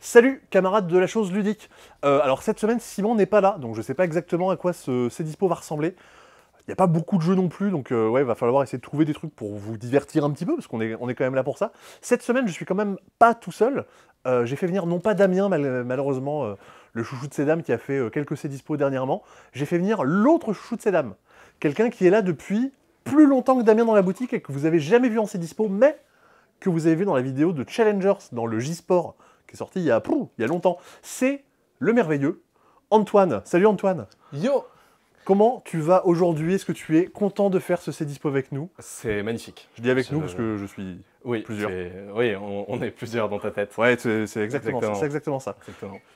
Salut camarades de la chose ludique. Alors cette semaine Simon n'est pas là, donc je sais pas exactement à quoi ces dispos va ressembler. Il n'y a pas beaucoup de jeux non plus, donc ouais, il va falloir essayer de trouver des trucs pour vous divertir un petit peu, parce qu'on est quand même là pour ça. Cette semaine, je suis quand même pas tout seul. J'ai fait venir non pas Damien, malheureusement, le chouchou de Cédam qui a fait quelques dispos dernièrement. J'ai fait venir l'autre chouchou de Cédam. Quelqu'un qui est là depuis plus longtemps que Damien dans la boutique et que vous avez jamais vu en dispos, mais que vous avez vu dans la vidéo de Challengers, dans le J-Sport, qui est sorti il y a longtemps. C'est le merveilleux Antoine. Salut Antoine. Yo! Comment tu vas aujourd'hui? Est-ce que tu es content de faire ce C-Dispo avec nous? C'est magnifique. Je dis avec nous parce que je suis plusieurs. Oui, on est plusieurs dans ta tête. Ouais, c'est exactement ça. Exactement.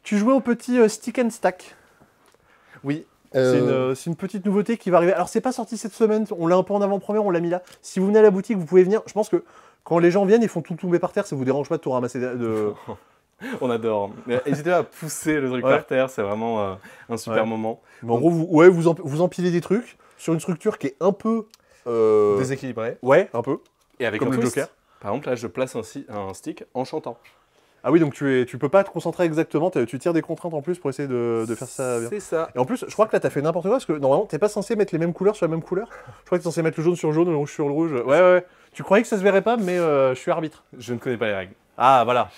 Tu jouais au petit Stick and Stack. Oui. C'est une petite nouveauté qui va arriver. Alors, c'est pas sorti cette semaine, on l'a un peu en avant-première, on l'a mis là. Si vous venez à la boutique, vous pouvez venir. Je pense que quand les gens viennent, ils font tout tomber par terre, ça vous dérange pas de tout ramasser de... On adore. N'hésitez pas à pousser le truc par terre, c'est vraiment un super moment. Mais en gros, vous empilez des trucs sur une structure qui est un peu... Déséquilibré. Ouais, un peu. Et avec comme un le twist. Joker. Par exemple, là, je place un stick en chantant. Ah oui, donc tu peux pas te concentrer exactement, tu tires des contraintes en plus pour essayer de faire ça bien. C'est ça. Et en plus, je crois que là, t'as fait n'importe quoi, parce que normalement, t'es pas censé mettre les mêmes couleurs sur la même couleur. Je crois que t'es censé mettre le jaune sur le jaune, le rouge sur le rouge. Ouais. Tu croyais que ça se verrait pas, mais je suis arbitre. Je ne connais pas les règles. Ah, voilà.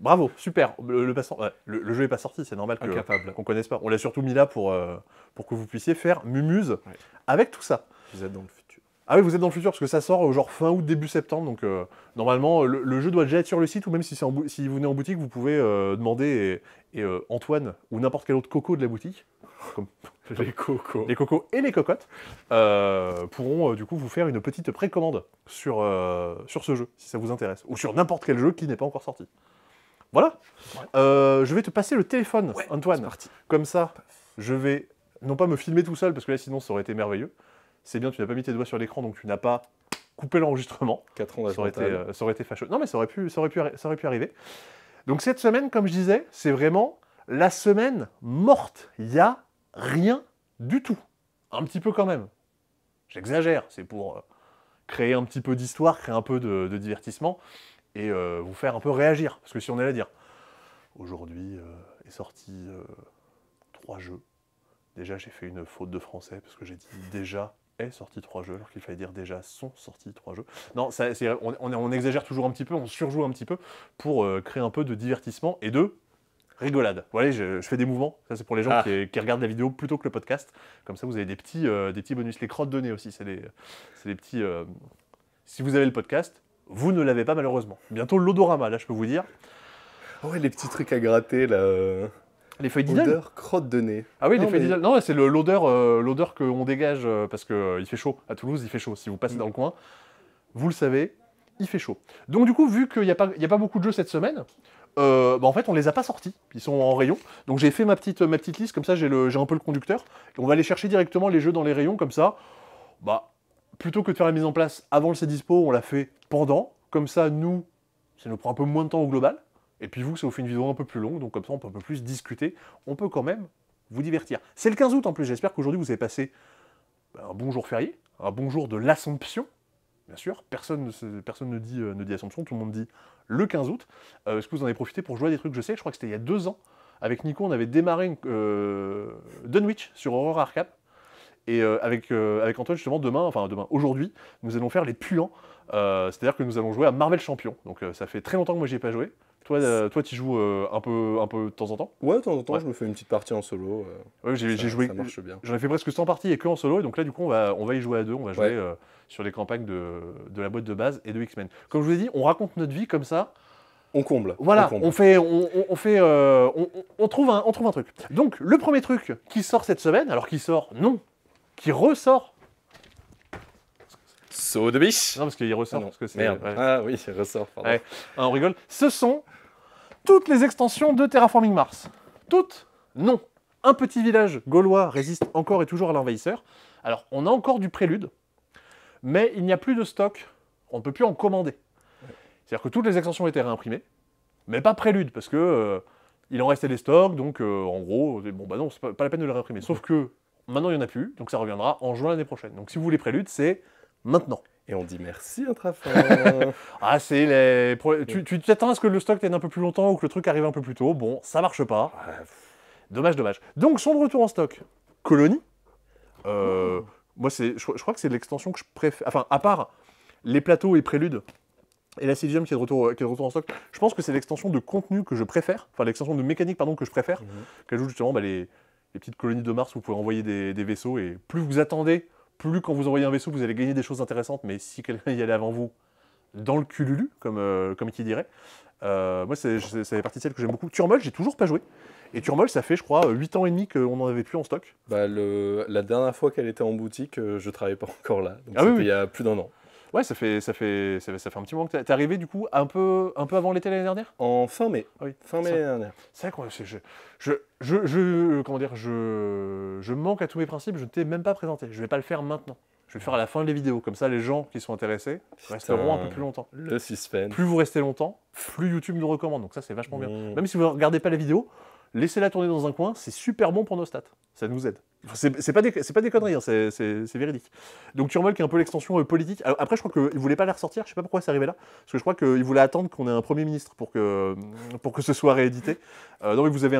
Bravo, super. Le jeu est pas sorti, c'est normal qu'on connaisse pas. On l'a surtout mis là pour que vous puissiez faire Mumuse avec tout ça. Vous êtes dans le futur. Ah oui, vous êtes dans le futur, parce que ça sort genre fin août, début septembre, donc normalement, le jeu doit déjà être sur le site, ou même si vous venez en boutique, vous pouvez demander, et Antoine, ou n'importe quel autre coco de la boutique, comme Les cocos. les cocos et les cocottes, pourront du coup vous faire une petite précommande sur ce jeu, si ça vous intéresse, ou sur n'importe quel jeu qui n'est pas encore sorti. Voilà. Je vais te passer le téléphone, Antoine. C'est parti. Comme ça, je vais non pas me filmer tout seul, parce que là sinon ça aurait été merveilleux. C'est bien, tu n'as pas mis tes doigts sur l'écran, donc tu n'as pas coupé l'enregistrement. 4 ans d'âge Ça aurait mental. été fâcheux. Non, mais ça aurait pu arriver. Donc cette semaine, comme je disais, c'est vraiment la semaine morte. Il n'y a rien du tout. Un petit peu quand même. J'exagère, c'est pour créer un petit peu d'histoire, créer un peu de divertissement, et vous faire un peu réagir. Parce que si on allait dire, aujourd'hui est sorti 3 jeux. Déjà, j'ai fait une faute de français, parce que j'ai dit déjà est sorti 3 jeux, alors qu'il fallait dire déjà sont sortis 3 jeux. Non, on exagère toujours un petit peu, on surjoue un petit peu pour créer un peu de divertissement et de rigolade. Voilà, je fais des mouvements, ça c'est pour les gens qui regardent la vidéo plutôt que le podcast. Comme ça, vous avez des petits bonus. Les crottes de nez aussi, c'est des petits... Si vous avez le podcast, vous ne l'avez pas malheureusement. Bientôt l'odorama, là je peux vous dire. Ouais, les petits trucs à gratter, là. Les feuilles d'idole. Odeur crotte de nez. Ah oui, les feuilles d'idole. Non, c'est l'odeur qu'on dégage parce qu'il fait chaud. À Toulouse, il fait chaud. Si vous passez dans le coin, vous le savez, il fait chaud. Donc du coup, vu qu'il n'y a pas beaucoup de jeux cette semaine, en fait, on les a pas sortis. Ils sont en rayon. Donc j'ai fait ma petite liste, comme ça j'ai un peu le conducteur. Et on va aller chercher directement les jeux dans les rayons, comme ça. Plutôt que de faire la mise en place avant le C-Dispo, on l'a fait pendant. Comme ça, nous, ça nous prend un peu moins de temps au global. Et puis vous, ça vous fait une vidéo un peu plus longue, donc comme ça on peut un peu plus discuter, on peut quand même vous divertir. C'est le 15 août en plus, j'espère qu'aujourd'hui vous avez passé un bon jour férié, un bon jour de l'Assomption, bien sûr, personne ne dit Assomption, tout le monde dit le 15 août. Est-ce que vous en avez profité pour jouer à des trucs? Je sais, je crois que c'était il y a 2 ans, avec Nico on avait démarré Dunwich sur Horror Arkham, et avec Antoine justement aujourd'hui, nous allons faire les puants, c'est-à-dire que nous allons jouer à Marvel Champion, donc ça fait très longtemps que moi j'y ai pas joué. Toi, tu joues un peu de temps en temps? Ouais, de temps en temps, je me fais une petite partie en solo. Ouais, j'ai joué. Ça marche bien. J'en ai fait presque 100 parties et que en solo, et donc là, du coup, on va y jouer à 2. On va jouer sur les campagnes de la boîte de base et de X-Men. Comme je vous ai dit, on raconte notre vie comme ça. On comble. Voilà, on trouve un truc. Donc, le premier truc qui sort cette semaine, alors qui sort, non, qui ressort. Saut de biche. Non, parce qu'il ressort. Ah non, parce que c'est, merde. ouais. Ah oui, il ressort, pardon. Ouais. On rigole. Ce sont toutes les extensions de Terraforming Mars. Toutes? Non. Un petit village gaulois résiste encore et toujours à l'envahisseur. Alors, on a encore du prélude, mais il n'y a plus de stock. On ne peut plus en commander. Ouais. C'est-à-dire que toutes les extensions ont été réimprimées, mais pas prélude, parce que il en restait des stocks, donc en gros, non, c'est pas la peine de les réimprimer. Sauf que maintenant, il n'y en a plus, donc ça reviendra en juin l'année prochaine. Donc si vous voulez prélude, c'est maintenant. Et on dit merci, Intrafin. Ah, c'est les... Tu t'attends à ce que le stock tienne un peu plus longtemps ou que le truc arrive un peu plus tôt. Bon, ça marche pas. Dommage, dommage. Donc, son de retour en stock, Colony. Moi, je crois que c'est l'extension que je préfère. Enfin, à part les plateaux et préludes, et la Cilium qui est de retour en stock, je pense que c'est l'extension de contenu que je préfère, enfin l'extension de mécanique pardon que je préfère, qui ajoute justement les petites colonies de Mars où vous pouvez envoyer des vaisseaux, et plus vous attendez, plus quand vous envoyez un vaisseau, vous allez gagner des choses intéressantes, mais si quelqu'un y allait avant vous, dans le cululu, comme qui dirait. Moi, ça fait partie de celle que j'aime beaucoup. Turmol, j'ai toujours pas joué. Et Turmol, ça fait, je crois, 8 ans et demi qu'on n'en avait plus en stock. Bah, la dernière fois qu'elle était en boutique, je travaillais pas encore là. Donc Ah oui, il y a plus d'un an. Ouais, ça fait un petit moment que t'es arrivé, du coup, un peu avant l'été l'année dernière. En fin mai. Ah oui, Fin mai l'année dernière. C'est vrai comment dire, je manque à tous mes principes, je ne t'ai même pas présenté. Je vais pas le faire maintenant. Je vais le faire à la fin des vidéos. Comme ça, les gens qui sont intéressés resteront un peu plus longtemps. Le suspense. Plus vous restez longtemps, plus YouTube nous recommande. Donc ça, c'est vachement bien. Même si vous ne regardez pas la vidéo, laissez-la tourner dans un coin, c'est super bon pour nos stats. Ça nous aide. C'est pas des conneries, hein, c'est véridique. Donc Turmol qui est un peu l'extension politique. Alors, après, je crois qu'il ne voulait pas la ressortir, je sais pas pourquoi c'est arrivé là. Parce que je crois qu'il voulait attendre qu'on ait un Premier ministre pour que ce soit réédité. Non mais vous avez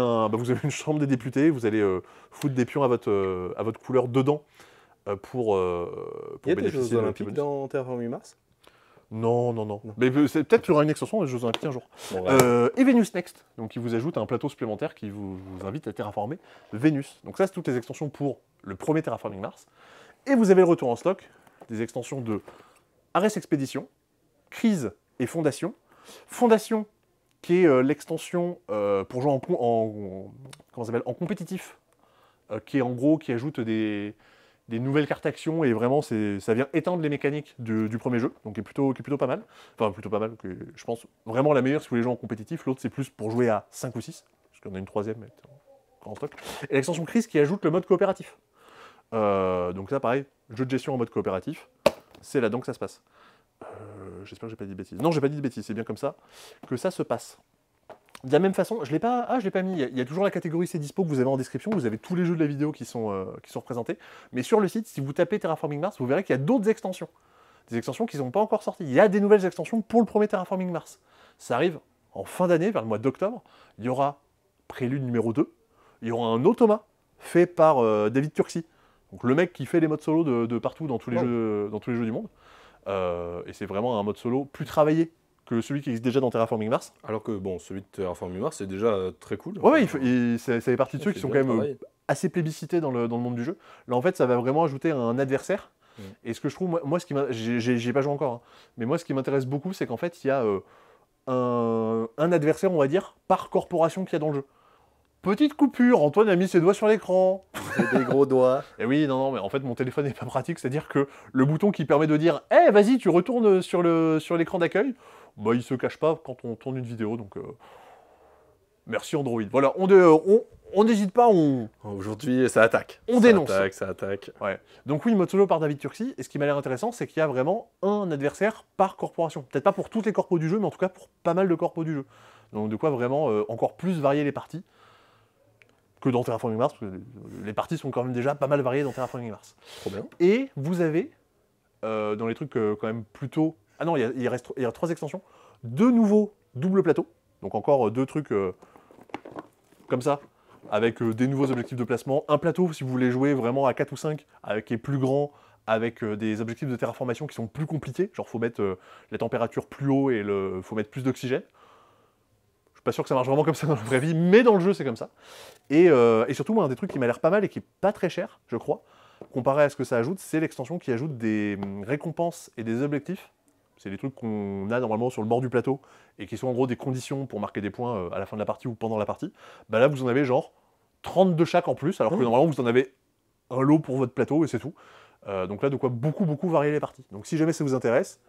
une chambre des députés, vous allez foutre des pions à votre couleur dedans pour Il y a des bénéficier Jeux Olympiques dans Terraforming Mars? Non. Mais peut-être qu'il y aura une extension des Jeux Olympiques un jour. Bon, ouais. Et Venus Next, donc qui vous ajoute un plateau supplémentaire qui vous invite à terraformer Vénus. Donc ça, c'est toutes les extensions pour le premier Terraforming Mars. Et vous avez le retour en stock des extensions de Ares Expedition, Crise et Fondation. Fondation, qui est l'extension pour jouer en compétitif, qui est en gros, qui ajoute des nouvelles cartes actions, et vraiment ça vient étendre les mécaniques du premier jeu, donc qui est plutôt pas mal. Enfin, plutôt pas mal, je pense vraiment la meilleure si vous voulez jouer en compétitif. L'autre, c'est plus pour jouer à 5 ou 6, parce qu'on a une troisième en stock. Et l'extension Crise qui ajoute le mode coopératif. Donc ça, pareil, jeu de gestion en mode coopératif, c'est là-dedans que ça se passe. J'espère que j'ai pas dit de bêtises. Non, j'ai pas dit de bêtises, c'est bien comme ça que ça se passe. De la même façon, je l'ai pas mis. Il y a toujours la catégorie C'est dispo que vous avez en description. Vous avez tous les jeux de la vidéo qui sont représentés. Mais sur le site, si vous tapez Terraforming Mars, vous verrez qu'il y a d'autres extensions. Des extensions qui ne sont pas encore sorties. Il y a des nouvelles extensions pour le premier Terraforming Mars. Ça arrive en fin d'année, vers le mois d'octobre. Il y aura Prélude numéro 2. Il y aura un Automa fait par David Turczi. Donc le mec qui fait les modes solo de partout dans tous les jeux du monde. Et c'est vraiment un mode solo plus travaillé que celui qui existe déjà dans Terraforming Mars. Alors que bon, celui de Terraforming Mars, c'est déjà très cool. Ouais, ça fait partie de ceux qui sont quand même assez plébiscités dans le monde du jeu. Là, en fait, ça va vraiment ajouter un adversaire. Et ce que je trouve, moi j'ai pas joué encore, hein, mais moi, ce qui m'intéresse beaucoup, c'est qu'en fait, il y a un adversaire, on va dire, par corporation qu'il y a dans le jeu. Petite coupure, Antoine a mis ses doigts sur l'écran. Des gros doigts. Et oui, non, mais en fait, mon téléphone n'est pas pratique, c'est-à-dire que le bouton qui permet de dire « Eh, vas-y, tu retournes sur l'écran d'accueil », bah, il se cache pas quand on tourne une vidéo, donc... Merci Android. Voilà, on n'hésite pas, Aujourd'hui, ça attaque. On dénonce. Ça attaque. Ouais. Donc oui, mode solo par David Turczi, et ce qui m'a l'air intéressant, c'est qu'il y a vraiment un adversaire par corporation. Peut-être pas pour toutes les corpos du jeu, mais en tout cas pour pas mal de corpos du jeu. Donc de quoi vraiment encore plus varier les parties que dans Terraforming Mars, parce que les parties sont quand même déjà pas mal variées dans Terraforming Mars. Trop bien. Et vous avez, dans les trucs quand même plutôt... Ah non, il reste 3 extensions, 2 nouveaux doubles plateaux, donc encore 2 trucs comme ça, avec des nouveaux objectifs de placement. Un plateau, si vous voulez jouer vraiment à 4 ou 5, qui est plus grand, avec des objectifs de terraformation qui sont plus compliqués, genre faut mettre la température plus haut et faut mettre plus d'oxygène. Je suis pas sûr que ça marche vraiment comme ça dans la vraie vie, mais dans le jeu c'est comme ça. Et surtout, moi, un des trucs qui m'a l'air pas mal et qui est pas très cher, je crois, comparé à ce que ça ajoute, c'est l'extension qui ajoute des récompenses et des objectifs. C'est des trucs qu'on a normalement sur le bord du plateau et qui sont en gros des conditions pour marquer des points à la fin de la partie ou pendant la partie. Bah là, vous en avez genre 30 de chaque en plus, alors que normalement vous en avez un lot pour votre plateau et c'est tout. Donc là, de quoi beaucoup varier les parties. Donc si jamais ça vous intéresse,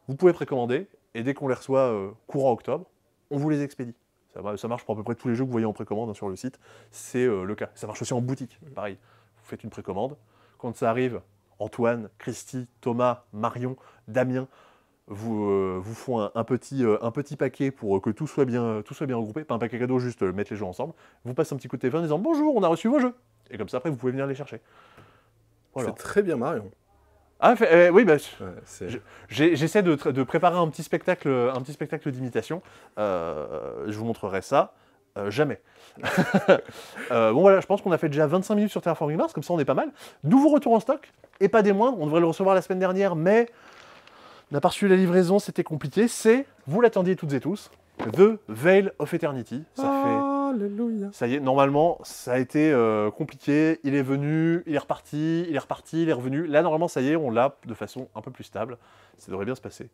vous pouvez précommander et dès qu'on les reçoit courant octobre, on vous les expédie. Ça marche pour à peu près tous les jeux que vous voyez en précommande sur le site, c'est le cas. Ça marche aussi en boutique, pareil. Vous faites une précommande, quand ça arrive, Antoine, Christy, Thomas, Marion, Damien vous font un petit paquet pour que tout soit bien regroupé, pas un paquet cadeau, juste mettre les jeux ensemble. Vous passez un petit coup de téléphone en disant « Bonjour, on a reçu vos jeux !» Et comme ça, après, vous pouvez venir les chercher. Voilà. C'est très bien Marion. Ah, oui, bah, Ouais, j'essaie de préparer un petit spectacle d'imitation. Je vous montrerai ça. Jamais. Bon voilà, je pense qu'on a fait déjà 25 minutes sur Terraforming Mars, comme ça on est pas mal. Nouveau retour en stock, et pas des moindres, on devrait le recevoir la semaine dernière, mais on n'a pas reçu la livraison, c'était compliqué. C'est, vous l'attendiez toutes et tous, The Veil of Eternity. Alléluia. Ça y est, normalement, ça a été compliqué. Il est venu, il est reparti, il est reparti, il est revenu. Là, normalement, ça y est, on l'a de façon un peu plus stable. Ça devrait bien se passer.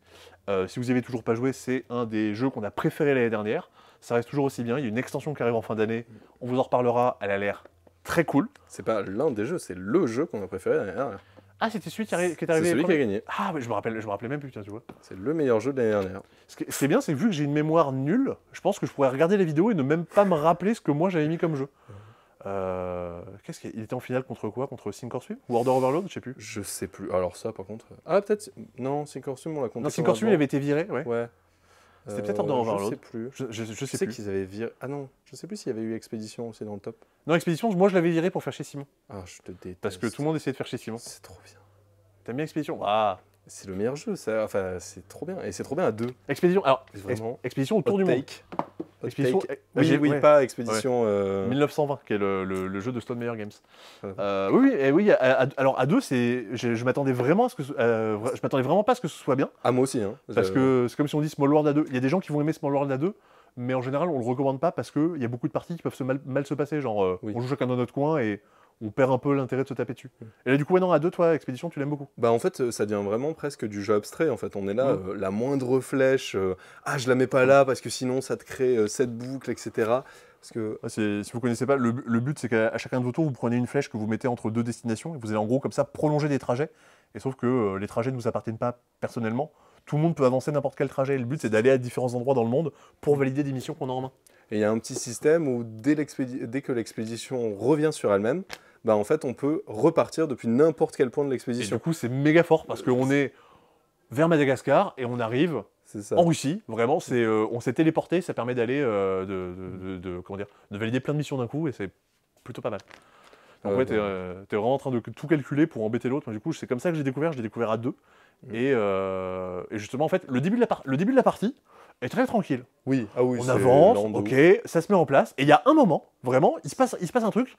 Si vous n'y avez toujours pas joué, c'est un des jeux qu'on a préféré l'année dernière. Ça reste toujours aussi bien. Il y a une extension qui arrive en fin d'année. On vous en reparlera. Elle a l'air très cool. C'est pas l'un des jeux, c'est le jeu qu'on a préféré l'année dernière. Ah, c'était celui qui est arrivé. C'est celui qui a gagné. Ah, oui, je me rappelais même plus, tiens, tu vois. C'est le meilleur jeu de l'année dernière. Ce qui est bien, c'est que vu que j'ai une mémoire nulle, je pense que je pourrais regarder les vidéos et ne même pas me rappeler ce que moi j'avais mis comme jeu. Qu'est-ce qu'il était en finale contre quoi? Contre Sink or Swim ou Order Overload? Je sais plus. Je sais plus. Alors ça, par contre... Ah, peut-être... Non, Sink or Swim, on l'a compté. Non, Sink or Swim, il avait été viré, ouais. Ouais. C'était peut-être Order Overload. Je sais plus. Je sais plus. qu'ils avaient viré... Ah non, je sais plus s'il y avait eu Expédition aussi dans le top. Non, Expédition, moi je l'avais viré pour faire chez Simon. Ah, je te déteste. Parce que tout le monde essayait de faire chez Simon. C'est trop bien. T'aimes bien Expédition? Ah. C'est le meilleur jeu, ça. Enfin, c'est trop bien. Et c'est trop bien à deux. Expédition, alors, Vraiment. Expédition autour du monde. Expédition... Oui, Oui, ouais. pas Expédition... 1920, qui est le jeu de Stone Meyer Games. Ouais. Oui, alors à deux, je m'attendais vraiment à ce que je m'attendais vraiment pas à ce que ce soit bien. Ah, moi aussi. Hein. Parce que c'est comme si on dit Small World à deux. Il y a des gens qui vont aimer Small World à deux, mais en général, on le recommande pas parce qu'il y a beaucoup de parties qui peuvent mal se passer. Genre, Oui. on joue chacun dans notre coin et on perd un peu l'intérêt de se taper dessus. Et là, du coup, ouais, non, à deux, toi, Expédition, tu l'aimes beaucoup. Bah en fait, ça devient vraiment presque du jeu abstrait. En fait, on est là, la moindre flèche, ah je la mets pas là parce que sinon ça te crée cette boucle, etc. Parce que Si vous connaissez pas, le but c'est qu'à chacun de vos tours, vous prenez une flèche que vous mettez entre deux destinations et vous allez en gros comme ça prolonger des trajets. Et sauf que les trajets ne vous appartiennent pas personnellement. Tout le monde peut avancer n'importe quel trajet. Et le but c'est d'aller à différents endroits dans le monde pour valider des missions qu'on a en main. et il y a un petit système où dès que l'expédition revient sur elle-même, bah en fait on peut repartir depuis n'importe quel point de Et l'expédition. du coup c'est méga fort parce qu'on est vers Madagascar et on arrive C'est ça. en Russie. Vraiment, on s'est téléporté, ça permet d'aller comment dire, de valider plein de missions d'un coup et c'est plutôt pas mal. Donc ouais, t'es vraiment en train de tout calculer pour embêter l'autre. Du coup, c'est comme ça que j'ai découvert à deux. Et justement, en fait, le début de la partie est très tranquille. Oui, ah oui, On c'est avance, lent de ok, ouf. ça se met en place. Et il y a un moment, vraiment, il se passe un truc.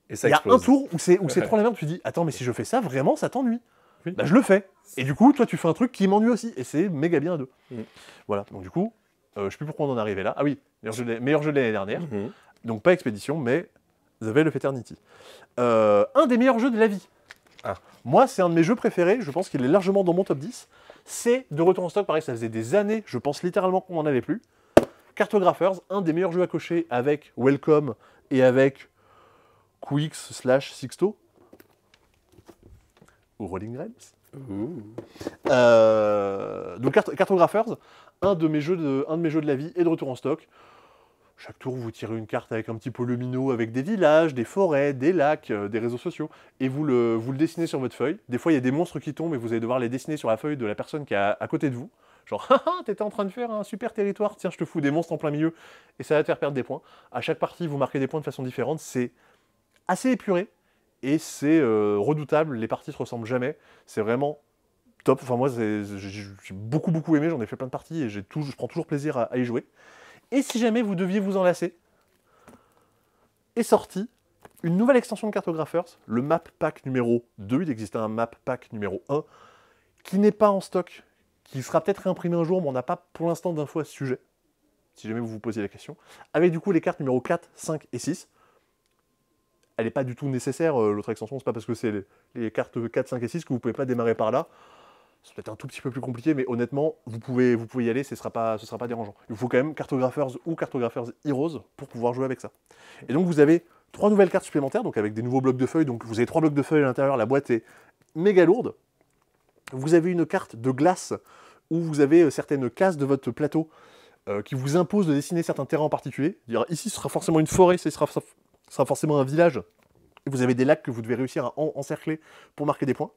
Et ça Il y a explose. un tour où c'est trop la merde. Tu dis, attends, mais si je fais ça, vraiment, ça t'ennuie. Bah, je le fais. Et du coup, toi, tu fais un truc qui m'ennuie aussi. Et c'est méga bien à deux. Voilà. Donc du coup, je sais plus pourquoi on en est arrivé là. Ah oui, meilleur jeu de l'année dernière. Donc pas Expédition, mais The Veil of Eternity. Un des meilleurs jeux de la vie. Ah. Moi, c'est un de mes jeux préférés. Je pense qu'il est largement dans mon top 10. C'est de retour en stock. Pareil, ça faisait des années. Je pense littéralement qu'on n'en avait plus. Cartographers, un des meilleurs jeux à cocher avec Welcome et avec Quix/Sixto. Ou Rolling Realms. Donc Cartographers, un de mes jeux de la vie est de retour en stock. Chaque tour, vous tirez une carte avec un petit polymino, avec des villages, des forêts, des lacs, des réseaux sociaux, et vous le dessinez sur votre feuille. Des fois, il y a des monstres qui tombent et vous allez devoir les dessiner sur la feuille de la personne qui est à côté de vous. Genre, haha, t'étais en train de faire un super territoire, tiens, je te fous des monstres en plein milieu, et ça va te faire perdre des points. À chaque partie, vous marquez des points de façon différente, c'est assez épuré, et c'est redoutable, les parties se ressemblent jamais, c'est vraiment top. Enfin, moi, j'ai beaucoup aimé, j'en ai fait plein de parties, et je prends toujours plaisir à y jouer. Et si jamais vous deviez vous en lasser, est sortie une nouvelle extension de Cartographers, le Map Pack numéro 2. Il existait un Map Pack numéro 1 qui n'est pas en stock, qui sera peut-être réimprimé un jour, mais on n'a pas pour l'instant d'infos à ce sujet, si jamais vous vous posiez la question. Avec du coup les cartes numéro 4, 5 et 6. Elle n'est pas du tout nécessaire, l'autre extension, c'est pas parce que c'est les cartes 4, 5 et 6 que vous pouvez pas démarrer par là. C'est peut-être un tout petit peu plus compliqué, mais honnêtement, vous pouvez y aller, ce sera pas dérangeant. Il vous faut quand même Cartographers ou Cartographers Heroes pour pouvoir jouer avec ça. Et donc vous avez 3 nouvelles cartes supplémentaires, donc avec des nouveaux blocs de feuilles. Donc vous avez 3 blocs de feuilles à l'intérieur, la boîte est méga lourde. Vous avez une carte de glace où vous avez certaines cases de votre plateau qui vous imposent de dessiner certains terrains en particulier. Ici, ce sera forcément une forêt, ce sera forcément un village. Et vous avez des lacs que vous devez réussir à encercler pour marquer des points.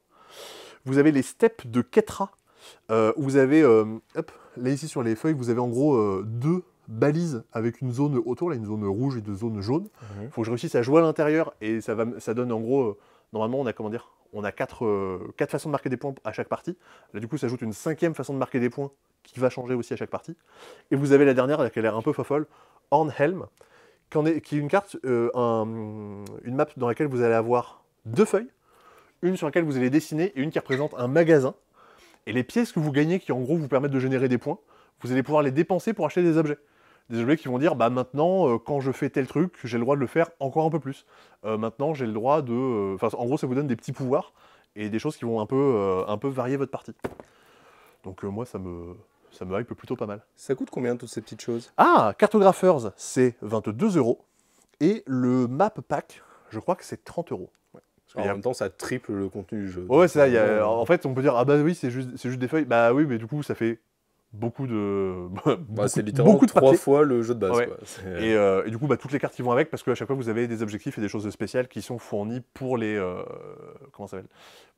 Vous avez les steppes de Ketra, où vous avez, là ici sur les feuilles, vous avez en gros 2 balises avec une zone autour, là une zone rouge et 2 zones jaunes. Il faut que je réussisse à jouer à l'intérieur et ça donne en gros, normalement on a quatre façons de marquer des points à chaque partie. Là, du coup, ça ajoute une 5e façon de marquer des points qui va changer aussi à chaque partie. Et vous avez la dernière, qui a l'air un peu fofolle, Hornhelm, qui est une carte, une map dans laquelle vous allez avoir 2 feuilles, une sur laquelle vous allez dessiner et une qui représente un magasin. Et les pièces que vous gagnez, qui en gros vous permettent de générer des points, vous allez pouvoir les dépenser pour acheter des objets. Des objets qui vont dire, bah maintenant, quand je fais tel truc, j'ai le droit de le faire encore un peu plus. Maintenant, j'ai le droit de... Enfin, en gros, ça vous donne des petits pouvoirs et des choses qui vont un peu varier votre partie. Donc moi, ça me hype plutôt pas mal. Ça coûte combien toutes ces petites choses? Ah, Cartographers, c'est 22 €. Et le map pack, je crois que c'est 30 €. En même temps, ça triple le contenu du jeu. Ouais, c'est ça. En fait, on peut dire, ah bah oui, c'est juste des feuilles. Bah oui, mais du coup, ça fait beaucoup de... c'est littéralement beaucoup de 3 papier. fois le jeu de base. Ouais. Quoi. Et du coup, toutes les cartes qui vont avec, parce qu'à chaque fois, vous avez des objectifs et des choses spéciales qui sont fournies pour les... comment ça s'appelle?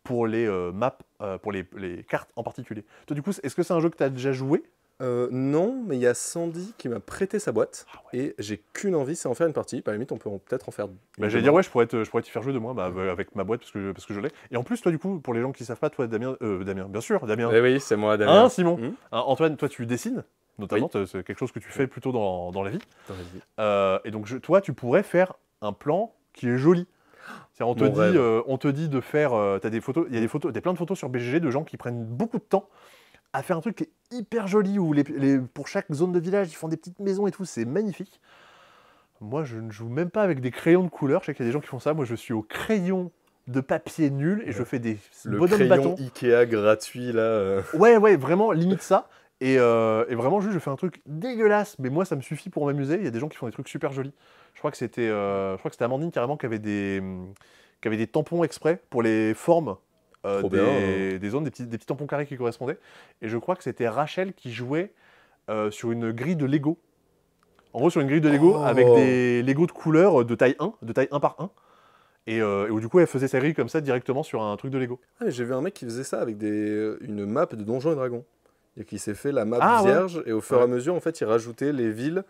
Pour les maps, pour les cartes en particulier. Toi, du coup, est-ce que c'est un jeu que tu as déjà joué? Non, mais il y a Sandy qui m'a prêté sa boîte, et j'ai qu'une envie, c'est en faire une partie. À la limite, on peut peut-être en faire une. J'allais dire, ouais, je pourrais t'y faire jouer de moi avec ma boîte, parce que je l'ai. Et en plus, toi, du coup, pour les gens qui ne savent pas, toi, Damien, bien sûr, Damien. Eh oui, c'est moi, Damien. Hein, Simon Antoine, toi, tu dessines, notamment, c'est quelque chose que tu fais plutôt dans la vie. Dans la vie. Et donc, toi, tu pourrais faire un plan qui est joli. On te dit de faire... t'as des photos, il y a plein de photos sur BGG de gens qui prennent beaucoup de temps à faire un truc qui est hyper joli, où pour chaque zone de village, ils font des petites maisons et tout, c'est magnifique. Moi, je ne joue même pas avec des crayons de couleur, je sais qu'il y a des gens qui font ça, moi je suis au crayon de papier nul, et je fais des bonhommes bâtons. Le crayon Ikea gratuit, là. Ouais, vraiment, limite ça. Et vraiment, juste, je fais un truc dégueulasse, mais moi, ça me suffit pour m'amuser. Il y a des gens qui font des trucs super jolis. Je crois que c'était Amandine, carrément, qui avait des tampons exprès pour les formes. Des zones, des petits tampons carrés qui correspondaient. Et je crois que c'était Rachel qui jouait sur une grille de Lego. En gros, sur une grille de Lego avec des Lego de couleur de taille 1 par 1. Et où du coup, elle faisait sa grille comme ça directement sur un truc de Lego. Ah, j'ai vu un mec qui faisait ça avec une map de Donjons et Dragons. Et qui s'est fait la map vierge, et au fur et à mesure, en fait, il rajoutait les villes.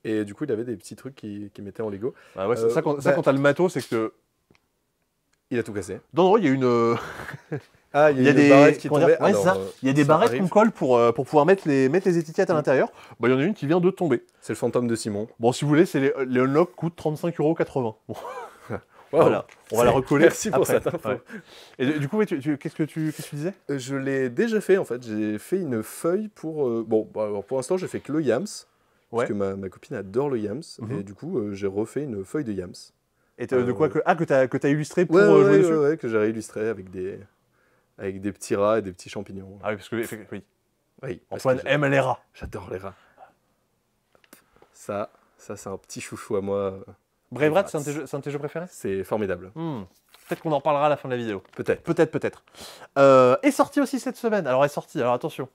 Et du coup, il avait des petits trucs qu'il mettait en Lego. Bah ouais, quand t'as le matos, c'est que... Il a tout cassé. Non, il y a une... il y a des barrettes qui tombaient. Ouais, ça. Il y a des barrettes qu'on colle pour pouvoir mettre les étiquettes à l'intérieur. Bah, il y en a une qui vient de tomber. C'est le fantôme de Simon. Bon, si vous voulez, les unlocks coûtent 35,80 €. Bon. Wow. Voilà, on va la recoller. Merci pour cette info. Ouais. Et du coup, qu'est-ce que tu disais? Je l'ai déjà fait, en fait. J'ai fait une feuille pour... alors pour l'instant, j'ai fait que le Yams. Parce que ma copine adore le Yams. Et du coup, j'ai refait une feuille de Yams. Et de quoi que t'as illustré pour jouer dessus? Ouais, que j'ai réillustré avec des petits rats et des petits champignons. Ah oui, parce que oui, Antoine aime les rats. J'adore les rats. Ça c'est un petit chouchou à moi. Braveheart, c'est un de tes jeux préférés? C'est formidable. Peut-être qu'on en reparlera à la fin de la vidéo. Peut-être. Est sorti aussi cette semaine. Alors attention.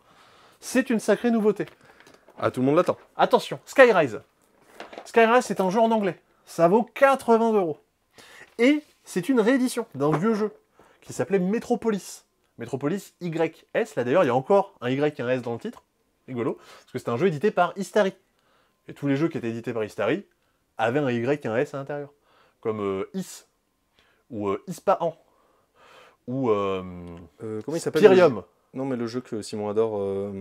C'est une sacrée nouveauté. Ah, tout le monde l'attend. Attention, Skyrise. Skyrise, c'est un jeu en anglais. Ça vaut 80 €. Et c'est une réédition d'un vieux jeu qui s'appelait Metropolis. Metropolis YS. Là d'ailleurs, il y a encore un Y et un S dans le titre. Rigolo. Parce que c'est un jeu édité par Istari. Et tous les jeux qui étaient édités par Istari avaient un Y et un S à l'intérieur. Comme Is. Ou Ispahan. Ou comment il s'appelle? Spirium. Non, mais le jeu que Simon adore.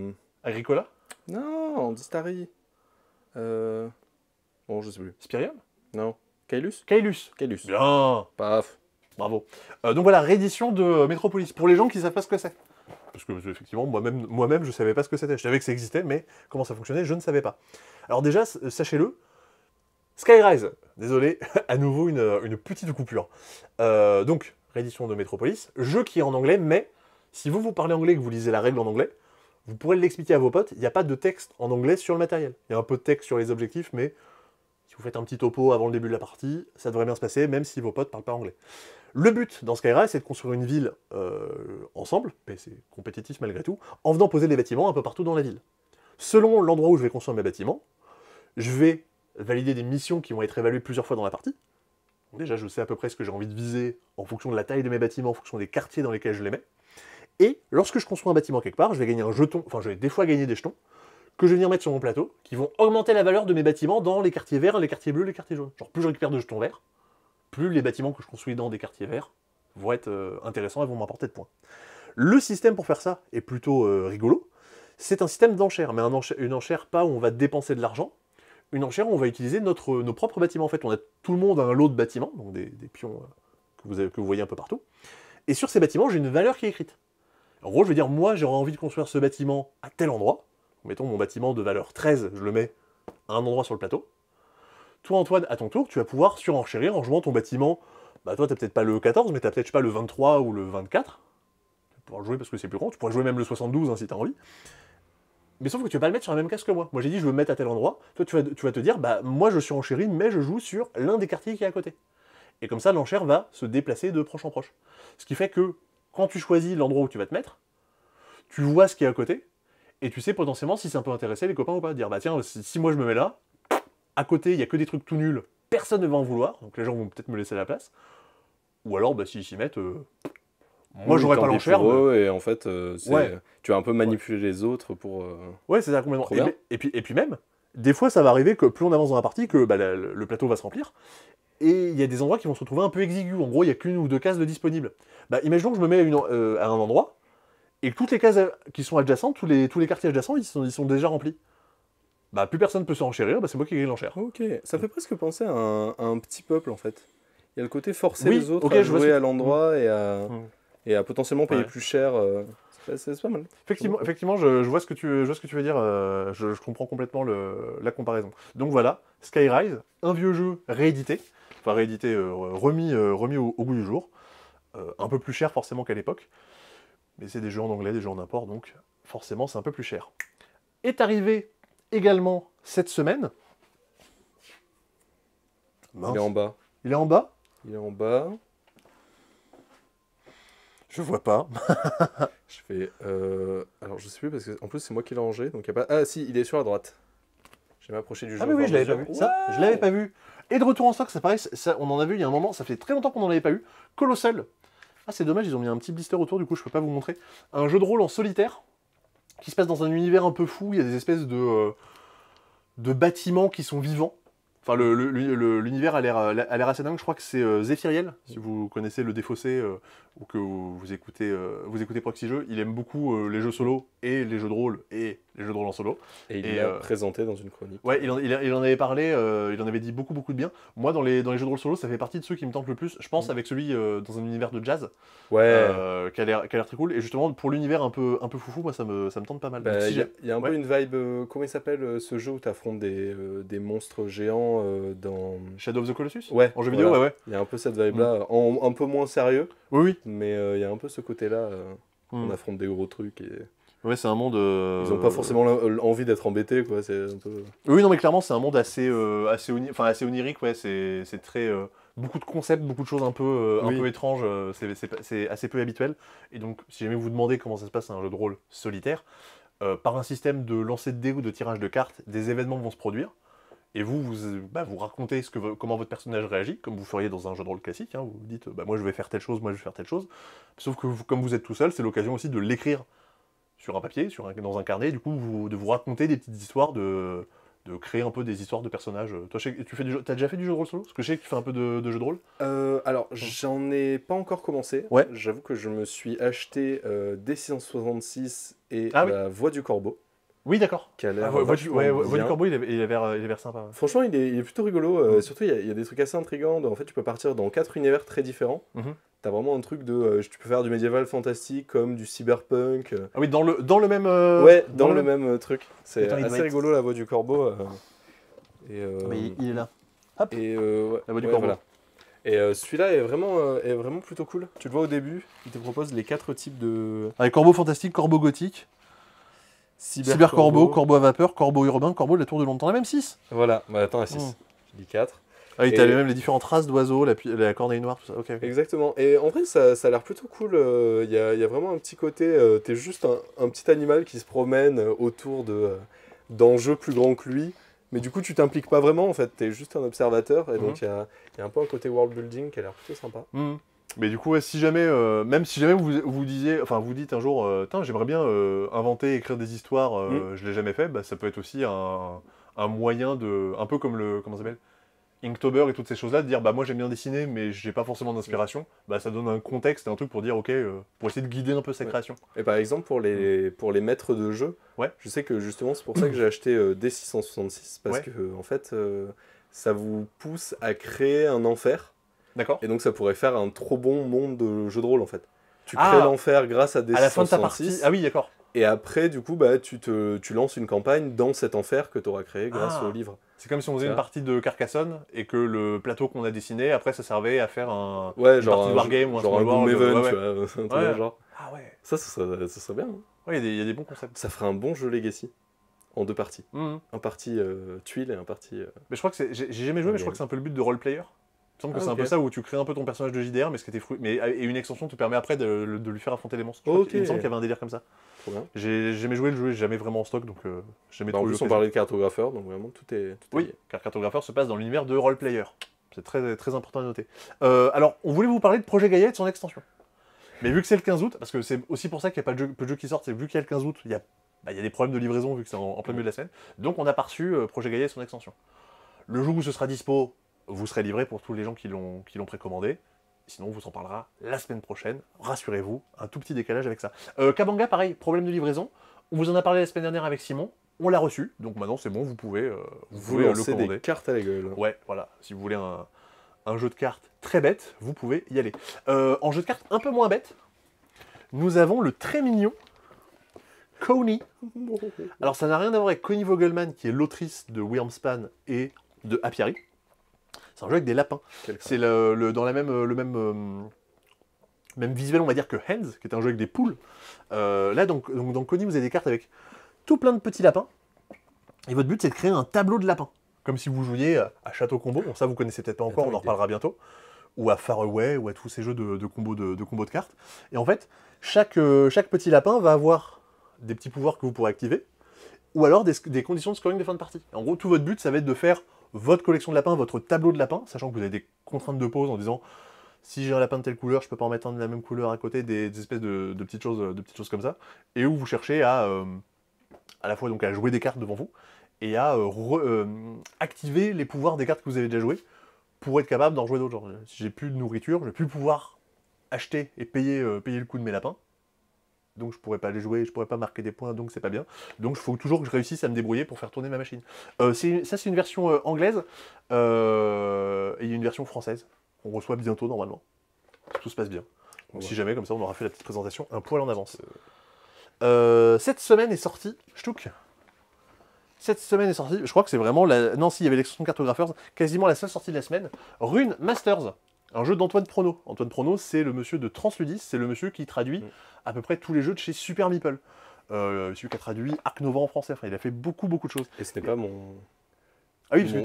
Agricola? Non, d'Istari. Bon, je sais plus. Spirium? Non. Kailus. Bien. Paf. Bravo. Donc voilà, réédition de Metropolis. Pour les gens qui ne savent pas ce que c'est. Parce que effectivement, moi-même, je ne savais pas ce que c'était. Je savais que ça existait, mais comment ça fonctionnait, je ne savais pas. Alors déjà, sachez-le, Skyrise, désolé, à nouveau une petite coupure. Donc, réédition de Metropolis, jeu qui est en anglais, mais si vous parlez anglais et que vous lisez la règle en anglais, vous pourrez l'expliquer à vos potes, il n'y a pas de texte en anglais sur le matériel. Il y a un peu de texte sur les objectifs, mais si vous faites un petit topo avant le début de la partie, ça devrait bien se passer, même si vos potes ne parlent pas anglais. Le but dans Skyrise, c'est de construire une ville ensemble, mais c'est compétitif malgré tout, en venant poser des bâtiments un peu partout dans la ville. Selon l'endroit où je vais construire mes bâtiments, je vais valider des missions qui vont être évaluées plusieurs fois dans la partie. Donc déjà, je sais à peu près ce que j'ai envie de viser en fonction de la taille de mes bâtiments, en fonction des quartiers dans lesquels je les mets. Et lorsque je construis un bâtiment quelque part, je vais gagner un jeton, enfin je vais des fois gagner des jetons, que je vais venir mettre sur mon plateau, qui vont augmenter la valeur de mes bâtiments dans les quartiers verts, les quartiers bleus, les quartiers jaunes. Genre plus je récupère de jetons verts, plus les bâtiments que je construis dans des quartiers verts vont être intéressants et vont m'apporter de points. Le système pour faire ça est plutôt rigolo. C'est un système d'enchères, mais une enchère pas où on va dépenser de l'argent, une enchère où on va utiliser nos propres bâtiments. En fait, tout le monde a un lot de bâtiments, donc des pions que vous voyez un peu partout. Et sur ces bâtiments, j'ai une valeur qui est écrite. En gros, je vais dire, moi, j'aurais envie de construire ce bâtiment à tel endroit. Mettons mon bâtiment de valeur 13, je le mets à un endroit sur le plateau. Toi, Antoine, à ton tour, tu vas pouvoir surenchérir en jouant ton bâtiment. Bah, toi, t'as peut-être pas le 14, mais t'as peut-être, je sais pas, le 23 ou le 24. Tu vas pouvoir le jouer parce que c'est plus grand. Tu pourrais jouer même le 72 hein, si t'as envie. Mais sauf que tu vas pas le mettre sur la même case que moi. Moi, j'ai dit, je veux me mettre à tel endroit. Toi, tu vas te dire, bah, moi, je surenchéris, mais je joue sur l'un des quartiers qui est à côté. Et comme ça, l'enchère va se déplacer de proche en proche. Ce qui fait que, quand tu choisis l'endroit où tu vas te mettre, tu vois ce qui est à côté, et tu sais potentiellement si ça peut intéresser les copains ou pas. Dire, bah tiens, si moi je me mets là, à côté, il n'y a que des trucs tout nuls, personne ne va en vouloir, donc les gens vont peut-être me laisser la place. Ou alors, bah s'ils s'y mettent, moi Oui, j'aurais pas tant pis l'enchère. pour eux, et en fait, Ouais. tu vas un peu manipuler les autres pour... Ouais, c'est ça, complètement. Trop bien. Et puis même, des fois ça va arriver que plus on avance dans la partie, que bah, le plateau va se remplir, et il y a des endroits qui vont se retrouver un peu exigus. En gros, il n'y a qu'une ou deux cases de disponibles. Bah imaginons que je me mets à un endroit, et que toutes les cases qui sont adjacentes, tous les quartiers adjacents, ils sont déjà remplis. Bah plus personne peut se renchérir, bah c'est moi qui gagne l'enchère. Ok, ça me fait presque penser à un petit peuple en fait. Il y a le côté forcer Oui, les autres ok, à je vois jouer ce que- à l'endroit Mm. et à potentiellement payer Ouais. plus cher. C'est pas mal. Effectivement, je vois ce que tu veux dire. Je comprends complètement la comparaison. Donc voilà, Skyrise, un vieux jeu réédité, enfin réédité, remis au goût du jour, un peu plus cher forcément qu'à l'époque, mais c'est des jeux en anglais, des jeux en import, donc forcément c'est un peu plus cher. Est arrivé également cette semaine. Mince. Il est en bas. Il est en bas. Il est en bas. Je vois pas. Je fais. Alors je sais plus parce que en plus c'est moi qui l'ai rangé donc il y a pas. Ah si, il est sur la droite. Je vais m'approcher du jeu. Ah oui, au fur et je à l'avais pas mesure. vu. Ça, je l'avais pas vu. Et de retour en stock, ça pareil, on en a vu il y a un moment, ça fait très longtemps qu'on n'en avait pas eu. Colossal. Ah, c'est dommage, ils ont mis un petit blister autour, du coup, je peux pas vous montrer. Un jeu de rôle en solitaire, qui se passe dans un univers un peu fou, il y a des espèces de bâtiments qui sont vivants. Enfin, l'univers a l'air assez dingue. Je crois que c'est Zéphiriel, si vous connaissez le Défaussé ou que vous écoutez Proxy Jeux. Il aime beaucoup les jeux solo et les jeux de rôle en solo. Et il l'a présenté dans une chronique. Ouais, il en avait parlé, il en avait dit beaucoup de bien. Moi, dans les jeux de rôle solo, ça fait partie de ceux qui me tentent le plus. Je pense avec celui dans un univers de jazz, Ouais. qui a l'air très cool. Et justement, pour l'univers un peu foufou, moi, ça me tente pas mal. Bah, Donc, si il y a un ouais. peu une vibe. Comment il s'appelle ce jeu où tu affrontes des monstres géants dans. Shadow of the Colossus. Ouais. En jeu vidéo, voilà. ouais. Il y a un peu cette vibe-là, un peu moins sérieux, Oui. mais il y a un peu ce côté-là. On affronte des gros trucs et. Ouais, c'est un monde. Ils ont pas forcément envie d'être embêtés, quoi. C'est un peu. Oui, non, mais clairement, c'est un monde assez onirique, ouais. C'est très. Beaucoup de concepts, beaucoup de choses un peu étranges, c'est assez peu habituel. Et donc, si jamais vous vous demandez comment ça se passe, un jeu de rôle solitaire, par un système de lancer de dés ou de tirage de cartes, des événements vont se produire. Et vous racontez comment votre personnage réagit, comme vous feriez dans un jeu de rôle classique. Hein, vous dites, moi je vais faire telle chose, moi je vais faire telle chose. Sauf que comme vous êtes tout seul, c'est l'occasion aussi de l'écrire sur un papier, dans un carnet, du coup, de vous raconter des petites histoires, de créer un peu des histoires de personnages. Toi, t'as déjà fait du jeu de rôle solo? Parce que je sais que tu fais un peu de jeu de rôle. Alors, j'en ai pas encore commencé. Ouais. J'avoue que je me suis acheté D666 et Ah oui. La Voix du Corbeau. Oui, d'accord. Qui a l'air Voix du bien. Corbeau, il a l'air sympa. Franchement, il est plutôt rigolo. Surtout, il y a des trucs assez intrigants. En fait, tu peux partir dans 4 univers très différents. T'as vraiment un truc de... tu peux faire du médiéval fantastique comme du cyberpunk. Ah oui, dans le même... Ouais, dans le même truc. C'est Attends, assez rigolo, La Voix du Corbeau. Mais il est là. Hop. Et La Voix du Corbeau. Voilà. Et celui-là est vraiment plutôt cool. Tu le vois au début, il te propose les 4 types de... Avec corbeau fantastique, corbeau gothique, cyber-corbeau, corbeau à vapeur, corbeau urbain, corbeau de la tour de Londres. T'en as même 6. Voilà, bah attends, à 6. J'ai dit 4. Ah oui, t'as même les différentes races d'oiseaux, la corneille noire, tout ça. Ok. Exactement. Et en vrai, ça a l'air plutôt cool. Il y a vraiment un petit côté... t'es juste un petit animal qui se promène autour d'enjeux plus grands que lui. Mais du coup, tu t'impliques pas vraiment, en fait. T'es juste un observateur. Et donc, il y a un peu un côté world building qui a l'air plutôt sympa. Mais du coup, ouais, si jamais vous dites un jour, j'aimerais bien inventer, écrire des histoires, je l'ai jamais fait, bah, ça peut être aussi un moyen de... Un peu comme comment ça s'appelle Inktober et toutes ces choses-là, de dire bah moi j'aime bien dessiner mais j'ai pas forcément d'inspiration, bah ça donne un contexte et un truc pour dire ok, pour essayer de guider un peu sa création. Et par exemple, pour les maîtres de jeu, Ouais. je sais que justement, c'est pour ça que j'ai acheté D666, parce Ouais. que en fait, ça vous pousse à créer un enfer, D'accord. et donc ça pourrait faire un trop bon monde de jeu de rôle en fait. Tu Ah, crées l'enfer grâce à D666, à la fin de ta partie. Ah oui, d'accord. et après, du coup, bah, tu lances une campagne dans cet enfer que tu auras créé grâce au livre. C'est comme si on faisait Ça. une partie de Carcassonne et que le plateau qu'on a dessiné, après ça servait à faire Ouais, une genre partie de Wargame ou un genre un Small World, Gloomhaven, ouais. tu vois, un truc Ouais. genre. Ah ouais. Ça serait bien. Hein. Ouais, il y a des bons concepts. Ça ferait un bon jeu Legacy, en 2 parties. Mhm. Un parti tuile et un parti... Mais je crois que j'ai jamais joué, mais je crois que c'est un peu le but de roleplayer. Il me semble que c'est un peu ça où tu crées un peu ton personnage de JDR, mais ce qui était et une extension te permet après de lui faire affronter les monstres. Il me semble qu'il y avait un délire comme ça. Trop bien. J'ai jamais joué le jeu, j'ai jamais vraiment en stock, donc jamais En trouvé plus, on l'occasion. parlait de cartographeur, donc vraiment tout est Oui, lié. car Cartographeur se passe dans l'univers de roleplayer. C'est très, très important à noter. Alors, on voulait vous parler de Projet Gaïa et de son extension. Mais vu que c'est le 15 août, parce que c'est aussi pour ça qu'il n'y a pas peu de jeux qui sortent, c'est vu qu'il y a le 15 août, il y a des problèmes de livraison vu que c'est en plein milieu de la semaine. Donc on n'a pas reçu Projet Gaïa et son extension. Le jour où ce sera dispo, vous serez livré pour tous les gens qui l'ont précommandé. Sinon, on vous en parlera la semaine prochaine. Rassurez-vous, un tout petit décalage avec ça. Kabanga, pareil, problème de livraison. On vous en a parlé la semaine dernière avec Simon. On l'a reçu, donc maintenant c'est bon, vous pouvez Vous le lancez commander. des cartes à la gueule. Ouais, voilà. Si vous voulez un jeu de cartes très bête, vous pouvez y aller. En jeu de cartes un peu moins bête, nous avons le très mignon Coney. Alors ça n'a rien à voir avec Coney Vogelman, qui est l'autrice de Wyrmspan et de Apiary. C'est un jeu avec des lapins. C'est dans même visuel, on va dire, que Hands, qui est un jeu avec des poules. Là, donc dans Coney, vous avez des cartes avec tout plein de petits lapins. Et votre but, c'est de créer un tableau de lapins. Comme si vous jouiez à Château Combo. Bon, ça, vous connaissez peut-être pas encore, on en reparlera bientôt. Ou à Far Away, ou à tous ces jeux de combos de cartes. Et en fait, chaque petit lapin va avoir des petits pouvoirs que vous pourrez activer, ou alors des conditions de scoring de fin de partie. En gros, tout votre but, ça va être de faire votre collection de lapins, votre tableau de lapins, sachant que vous avez des contraintes de pause en disant si j'ai un lapin de telle couleur, je peux pas en mettre un de la même couleur à côté, des espèces de petites choses comme ça, et où vous cherchez à la fois donc à jouer des cartes devant vous et à activer les pouvoirs des cartes que vous avez déjà jouées pour être capable d'en jouer d'autres. Genre, si j'ai plus de nourriture, je vais plus pouvoir acheter et payer le coût de mes lapins. Donc je pourrais pas les jouer, je pourrais pas marquer des points, donc c'est pas bien. Donc il faut toujours que je réussisse à me débrouiller pour faire tourner ma machine. C'est une version anglaise, et il y a une version française. On reçoit bientôt normalement. Tout se passe bien. Donc, si jamais, comme ça, on aura fait la petite présentation un poil en avance. Cette semaine est sortie, Cette semaine est sortie, je crois que c'est vraiment la... Non, si, il y avait l'extension Cartographers, quasiment la seule sortie de la semaine. Rune Masters, un jeu d'Antoine Prono. Antoine Prono, c'est le monsieur de Transludis, c'est le monsieur qui traduit à peu près tous les jeux de chez Super Meeple. Celui qui a traduit Arc Nova en français, enfin, il a fait beaucoup de choses. Et ce n'est pas mon... Ah oui, parce que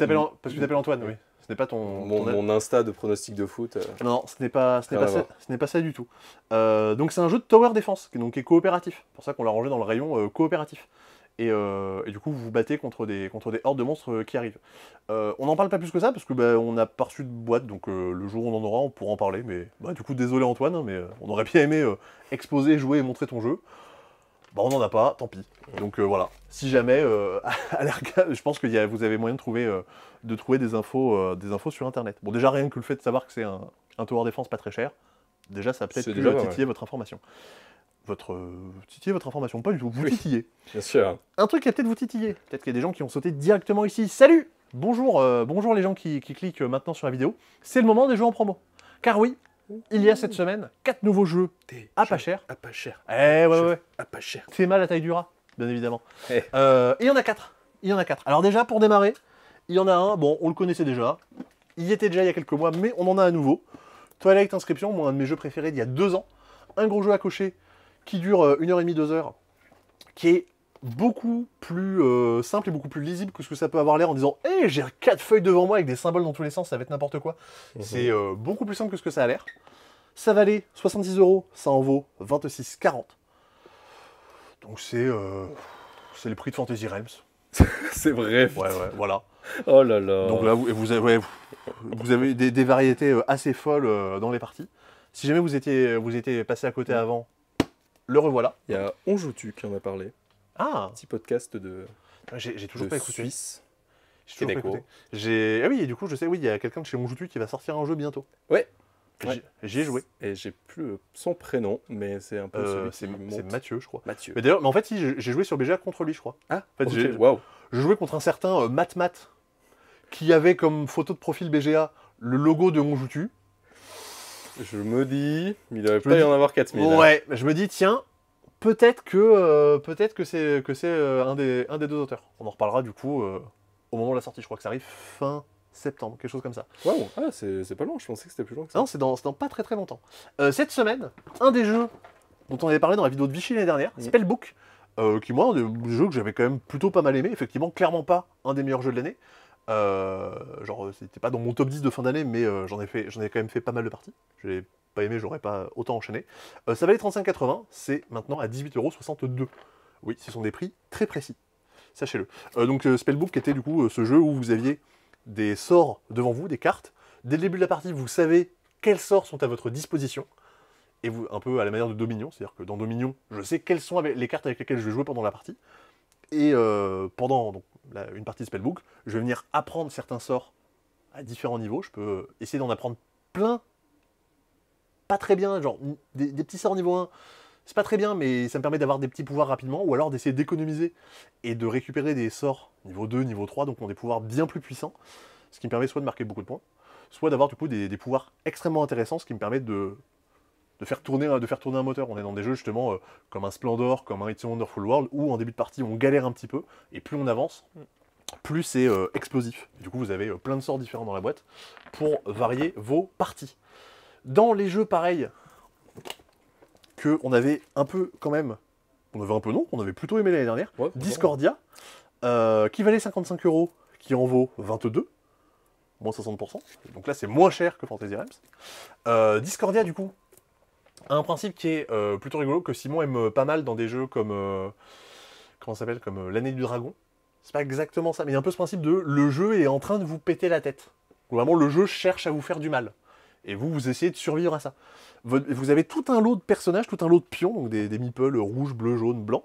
tu t'appelles Antoine, oui. Ce n'est pas mon Insta de pronostic de foot. Non, ce n'est pas ça du tout. Donc c'est un jeu de tower defense, qui est coopératif. C'est pour ça qu'on l'a rangé dans le rayon coopératif. Et du coup, vous vous battez contre des hordes de monstres qui arrivent. On n'en parle pas plus que ça, parce que on n'a pas reçu de boîte, donc le jour où on en aura, on pourra en parler. Mais du coup, désolé Antoine, hein, mais on aurait bien aimé exposer, jouer et montrer ton jeu. On n'en a pas, tant pis. Donc voilà, si jamais, je pense que vous avez moyen de trouver des infos sur Internet. Bon, déjà, rien que le fait de savoir que c'est un tower defense pas très cher, déjà, ça a peut-être pu titiller votre information. Titiller votre information, pas du tout, vous titillez. Bien sûr. Un truc qui va peut-être vous titiller, peut-être qu'il y a des gens qui ont sauté directement ici. Salut! Bonjour les gens qui cliquent maintenant sur la vidéo. C'est le moment des jeux en promo. Car oui, il y a cette semaine 4 nouveaux jeux à pas cher. À pas cher. Ouais. À pas cher. C'est mal la taille du rat, bien évidemment. Il y en a 4. Alors déjà, pour démarrer, il y en a un, bon, on le connaissait déjà. Il y était déjà il y a quelques mois, mais on en a un nouveau. Twilight Inscription, moi, un de mes jeux préférés d'il y a 2 ans. Un gros jeu à cocher qui dure 1h30, 2 heures, qui est beaucoup plus simple et beaucoup plus lisible que ce que ça peut avoir l'air en disant « Hey, j'ai 4 feuilles devant moi avec des symboles dans tous les sens, ça va être n'importe quoi. C'est beaucoup plus simple que ce que ça a l'air. Ça valait 70 €, ça en vaut 26,40. Donc c'est le prix de Fantasy Realms. C'est vrai. Ouais, voilà. Oh là là. Donc là, vous avez des variétés assez folles dans les parties. Si jamais vous étiez passé à côté avant, le revoilà. Il y a On Joue-tu qui en a parlé. Ah, Petit podcast de j'ai toujours pas écouté. Suisse J'ai toujours pas Hideko. écouté. Ah oui, et du coup, je sais, oui, il y a quelqu'un de chez Monjoutu qui va sortir un jeu bientôt. Ouais. J'y ai joué. Et j'ai plus son prénom, mais c'est un peu celui C'est qui monte. Mathieu, je crois. Mathieu. Mais d'ailleurs, en fait, si, j'ai joué sur BGA contre lui, je crois. Ah, En fait, ok, waouh. je jouais contre un certain Matt, qui avait comme photo de profil BGA le logo de Monjoutu. Je me dis, il devrait Je pas me y dis- en avoir 4000. Ouais, je me dis, tiens, peut-être que c'est un des deux auteurs. On en reparlera du coup au moment de la sortie. Je crois que ça arrive fin septembre, quelque chose comme ça. Waouh, ah, c'est pas long, je pensais que c'était plus long que ça. Non, c'est dans pas très très longtemps. Cette semaine, un des jeux dont on avait parlé dans la vidéo de Vichy l'année dernière, Spellbook, qui moi, un des jeux que j'avais quand même plutôt pas mal aimé, effectivement, clairement pas un des meilleurs jeux de l'année. C'était pas dans mon top 10 de fin d'année, mais j'en ai quand même fait pas mal de parties. Je l'ai pas aimé, j'aurais pas autant enchaîné. Ça valait 35,80, c'est maintenant à 18,62 €. Oui, ce sont des prix très précis, sachez-le. Donc Spellbook était du coup ce jeu où vous aviez des sorts devant vous, des cartes. Dès le début de la partie, vous savez quels sorts sont à votre disposition. Et vous, un peu à la manière de Dominion, c'est-à-dire que dans Dominion, je sais quelles sont les cartes avec lesquelles je vais jouer pendant la partie. Et pendant une partie de Spellbook, je vais venir apprendre certains sorts à différents niveaux. Je peux essayer d'en apprendre plein, pas très bien, genre des petits sorts niveau 1. C'est pas très bien, mais ça me permet d'avoir des petits pouvoirs rapidement, ou alors d'essayer d'économiser et de récupérer des sorts niveau 2, niveau 3, donc ont des pouvoirs bien plus puissants, ce qui me permet soit de marquer beaucoup de points, soit d'avoir du coup des pouvoirs extrêmement intéressants, ce qui me permet de faire tourner un moteur. On est dans des jeux justement comme un Splendor, comme un It's a Wonderful World, où en début de partie on galère un petit peu, et plus on avance, plus c'est explosif. Du coup vous avez plein de sorts différents dans la boîte pour varier vos parties. Dans les jeux pareils, qu'on avait un peu quand même, qu'on avait plutôt aimé l'année dernière, Ouais, Discordia, qui valait 55 €, qui en vaut 22, moins 60%. Donc là c'est moins cher que Fantasy Realms. Discordia du coup a un principe qui est plutôt rigolo, que Simon aime pas mal dans des jeux comme comment ça s'appelle, comme l'année du dragon. C'est pas exactement ça, mais il y a un peu ce principe de le jeu est en train de vous péter la tête. Où vraiment le jeu cherche à vous faire du mal. Et vous essayez de survivre à ça. Vous avez tout un lot de personnages, tout un lot de pions, donc des meeples rouges, bleus, jaunes, blancs.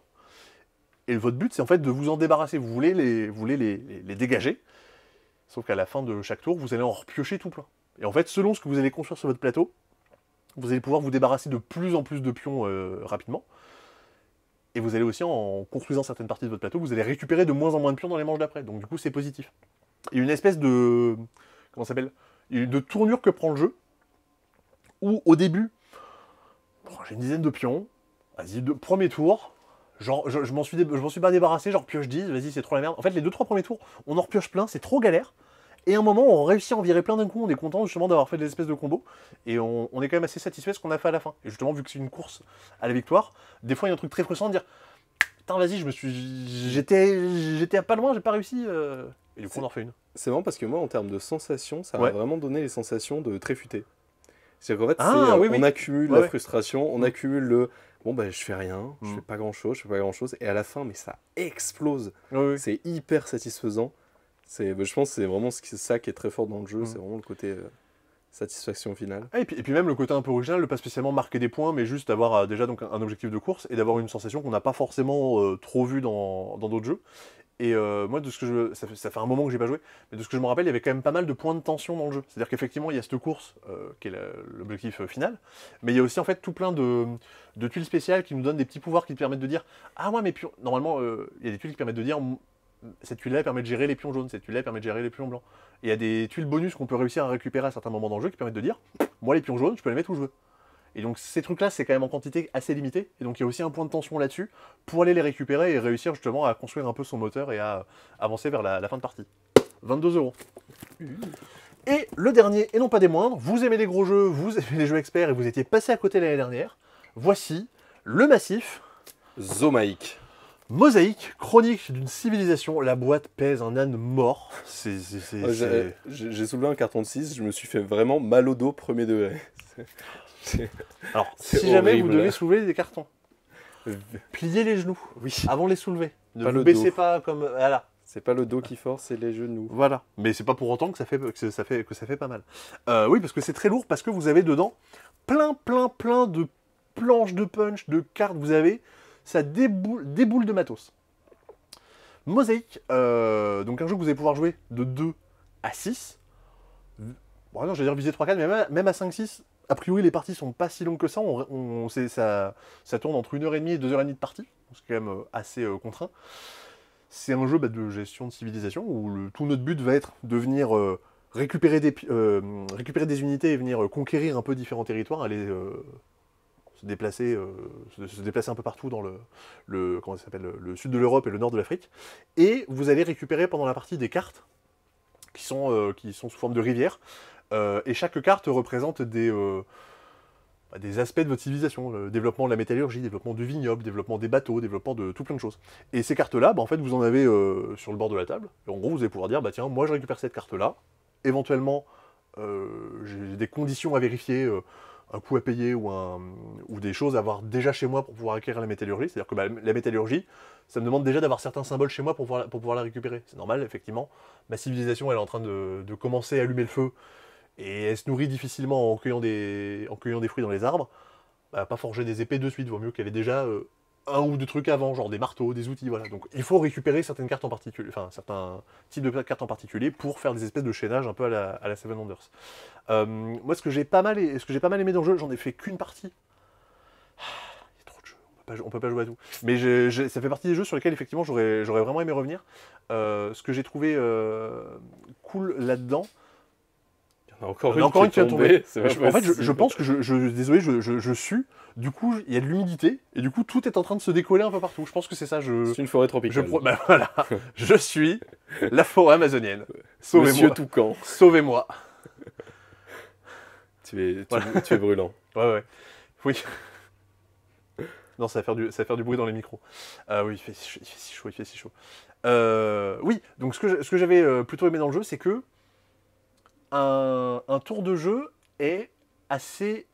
Et votre but, c'est en fait de vous en débarrasser. Vous voulez les dégager. Sauf qu'à la fin de chaque tour, vous allez en repiocher tout plein. Et en fait, selon ce que vous allez construire sur votre plateau, vous allez pouvoir vous débarrasser de plus en plus de pions rapidement. Et vous allez aussi, en construisant certaines parties de votre plateau, vous allez récupérer de moins en moins de pions dans les manches d'après. Donc du coup, c'est positif. Il y a une espèce de... Comment ça s'appelle ? De tournure que prend le jeu, où au début, j'ai une dizaine de pions, vas-y, premier tour, genre je m'en suis pas débarrassé, genre pioche 10, vas-y, c'est trop la merde. En fait, les 2-3 premiers tours, on en repioche plein, c'est trop galère. Et à un moment, on réussit à en virer plein d'un coup, on est content justement d'avoir fait des espèces de combos, et on est quand même assez satisfait de ce qu'on a fait à la fin. Et justement, vu que c'est une course à la victoire, des fois il y a un truc très frustrant de dire putain, vas-y, j'étais à pas loin, j'ai pas réussi. Et du coup, on en refait une. C'est marrant parce que moi, en termes de sensations, ça Ouais. m'a vraiment donné les sensations de tréfuté. C'est-à-dire qu'en fait, Ah, oui, on oui. accumule Ouais, la frustration, on accumule le bon, bah, je fais rien, je Mm. fais pas grand-chose, et à la fin, mais ça explose. Oui, oui. C'est hyper satisfaisant. Je pense que c'est vraiment ça qui est très fort dans le jeu, Mm. c'est vraiment le côté satisfaction finale. Ah, et puis même le côté un peu original, de pas spécialement marquer des points, mais juste d'avoir déjà donc un objectif de course et d'avoir une sensation qu'on n'a pas forcément trop vue dans d'autres jeux. Et moi, ça fait un moment que j'ai pas joué, mais de ce que je me rappelle, il y avait quand même pas mal de points de tension dans le jeu. C'est-à-dire qu'effectivement, il y a cette course qui est l'objectif final, mais il y a aussi en fait tout plein de tuiles spéciales qui nous donnent des petits pouvoirs qui te permettent de dire ah ouais, mais normalement, il y a des tuiles qui permettent de dire cette tuile-là permet de gérer les pions jaunes, cette tuile-là permet de gérer les pions blancs. Et il y a des tuiles bonus qu'on peut réussir à récupérer à certains moments dans le jeu qui permettent de dire moi, les pions jaunes, je peux les mettre où je veux. Et donc ces trucs-là, c'est quand même en quantité assez limitée, et donc il y a aussi un point de tension là-dessus pour aller les récupérer et réussir justement à construire un peu son moteur et à avancer vers la fin de partie. 22 €. Et le dernier, et non pas des moindres, vous aimez les gros jeux, vous aimez les jeux experts et vous étiez passé à côté l'année dernière, voici le massif Zomaïque. Mosaïque, chronique d'une civilisation. La boîte pèse un âne mort. J'ai soulevé un carton de 6, je me suis fait vraiment mal au dos premier degré. Alors, c'est si jamais horrible. vous devez soulever des cartons, pliez les genoux Oui, avant de les soulever. Ne Pas vous le baissez dos. pas comme... Voilà. c'est pas le dos qui force, c'est les genoux. Voilà. Mais c'est pas pour autant que ça fait pas mal. Oui, parce que c'est très lourd, parce que vous avez dedans plein de planches de punch, de cartes. Vous avez... Ça déboule de matos. Mosaïque, donc un jeu que vous allez pouvoir jouer de 2 à 6. Bon, non, j'allais dire viser 3-4, mais même à 5-6, a priori les parties sont pas si longues que ça. Ça tourne entre 1h30 et 2h30 de partie, c'est quand même assez contraint. C'est un jeu de gestion de civilisation où tout notre but va être de venir récupérer des unités et venir conquérir un peu différents territoires, aller se déplacer un peu partout dans comment ça s'appelle, le sud de l'Europe et le nord de l'Afrique. Et vous allez récupérer pendant la partie des cartes qui sont sous forme de rivières. Et chaque carte représente des aspects de votre civilisation. Le développement de la métallurgie, développement du vignoble, développement des bateaux, développement de tout plein de choses. Et ces cartes-là, en fait, vous en avez sur le bord de la table. Et en gros, vous allez pouvoir dire, tiens, moi je récupère cette carte-là. Éventuellement, j'ai des conditions à vérifier, un coût à payer ou des choses à avoir déjà chez moi pour pouvoir acquérir la métallurgie. C'est-à-dire que la métallurgie, ça me demande déjà d'avoir certains symboles chez moi pour pouvoir la récupérer. C'est normal, effectivement. Ma civilisation, elle est en train de commencer à allumer le feu. Et elle se nourrit difficilement en cueillant des fruits dans les arbres. Pas forger des épées de suite, vaut mieux qu'elle ait déjà un ou deux trucs avant, genre des marteaux, des outils, voilà. Donc il faut récupérer certaines cartes en particulier, enfin certains types de cartes en particulier pour faire des espèces de chaînage un peu à la Seven Wonders. Moi, ce que j'ai pas mal aimé dans le jeu, j'en ai fait qu'une partie. Il y a trop de jeux, on peut pas jouer à tout. Mais ça fait partie des jeux sur lesquels effectivement j'aurais vraiment aimé revenir. Ce que j'ai trouvé cool là-dedans. Encore une qui vient de tomber. En fait, je pense que désolé, je sue. Du coup, il y a de l'humidité et du coup, tout est en train de se décoller un peu partout. Je pense que c'est ça. C'est une forêt tropicale. Voilà, je suis la forêt amazonienne. Sauvez-moi. Monsieur Toucan. Sauvez-moi. Tu es brûlant. Ouais. Oui. Non, ça va faire du bruit dans les micros. Oui, il fait si chaud. Oui, donc ce que j'avais plutôt aimé dans le jeu, c'est que un tour de jeu est assez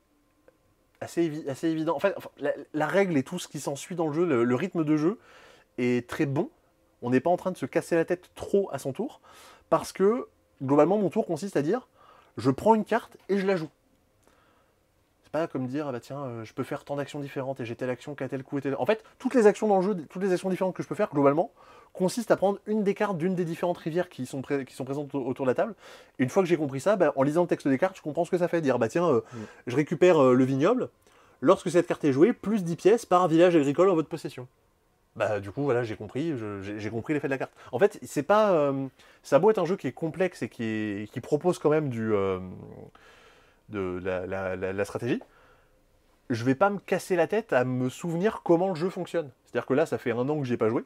évident. En fait, la règle et tout ce qui s'ensuit dans le jeu, le rythme de jeu est très bon. On n'est pas en train de se casser la tête trop à son tour, parce que globalement, mon tour consiste à dire, je prends une carte et je la joue. C'est pas comme dire, je peux faire tant d'actions différentes et j'ai telle action qu'à tel coup et tel... En fait, toutes les actions dans le jeu, toutes les actions différentes que je peux faire, globalement, consistent à prendre une des cartes d'une des différentes rivières qui sont présentes autour de la table. Et une fois que j'ai compris ça, en lisant le texte des cartes, je comprends ce que ça fait. Dire, je récupère le vignoble. Lorsque cette carte est jouée, plus 10 pièces par village agricole en votre possession. Du coup, voilà, j'ai compris l'effet de la carte. En fait, c'est pas... ça a beau être un jeu qui est complexe et qui propose quand même de la stratégie, je vais pas me casser la tête à me souvenir comment le jeu fonctionne. C'est-à-dire que là, ça fait 1 an que j'ai pas joué.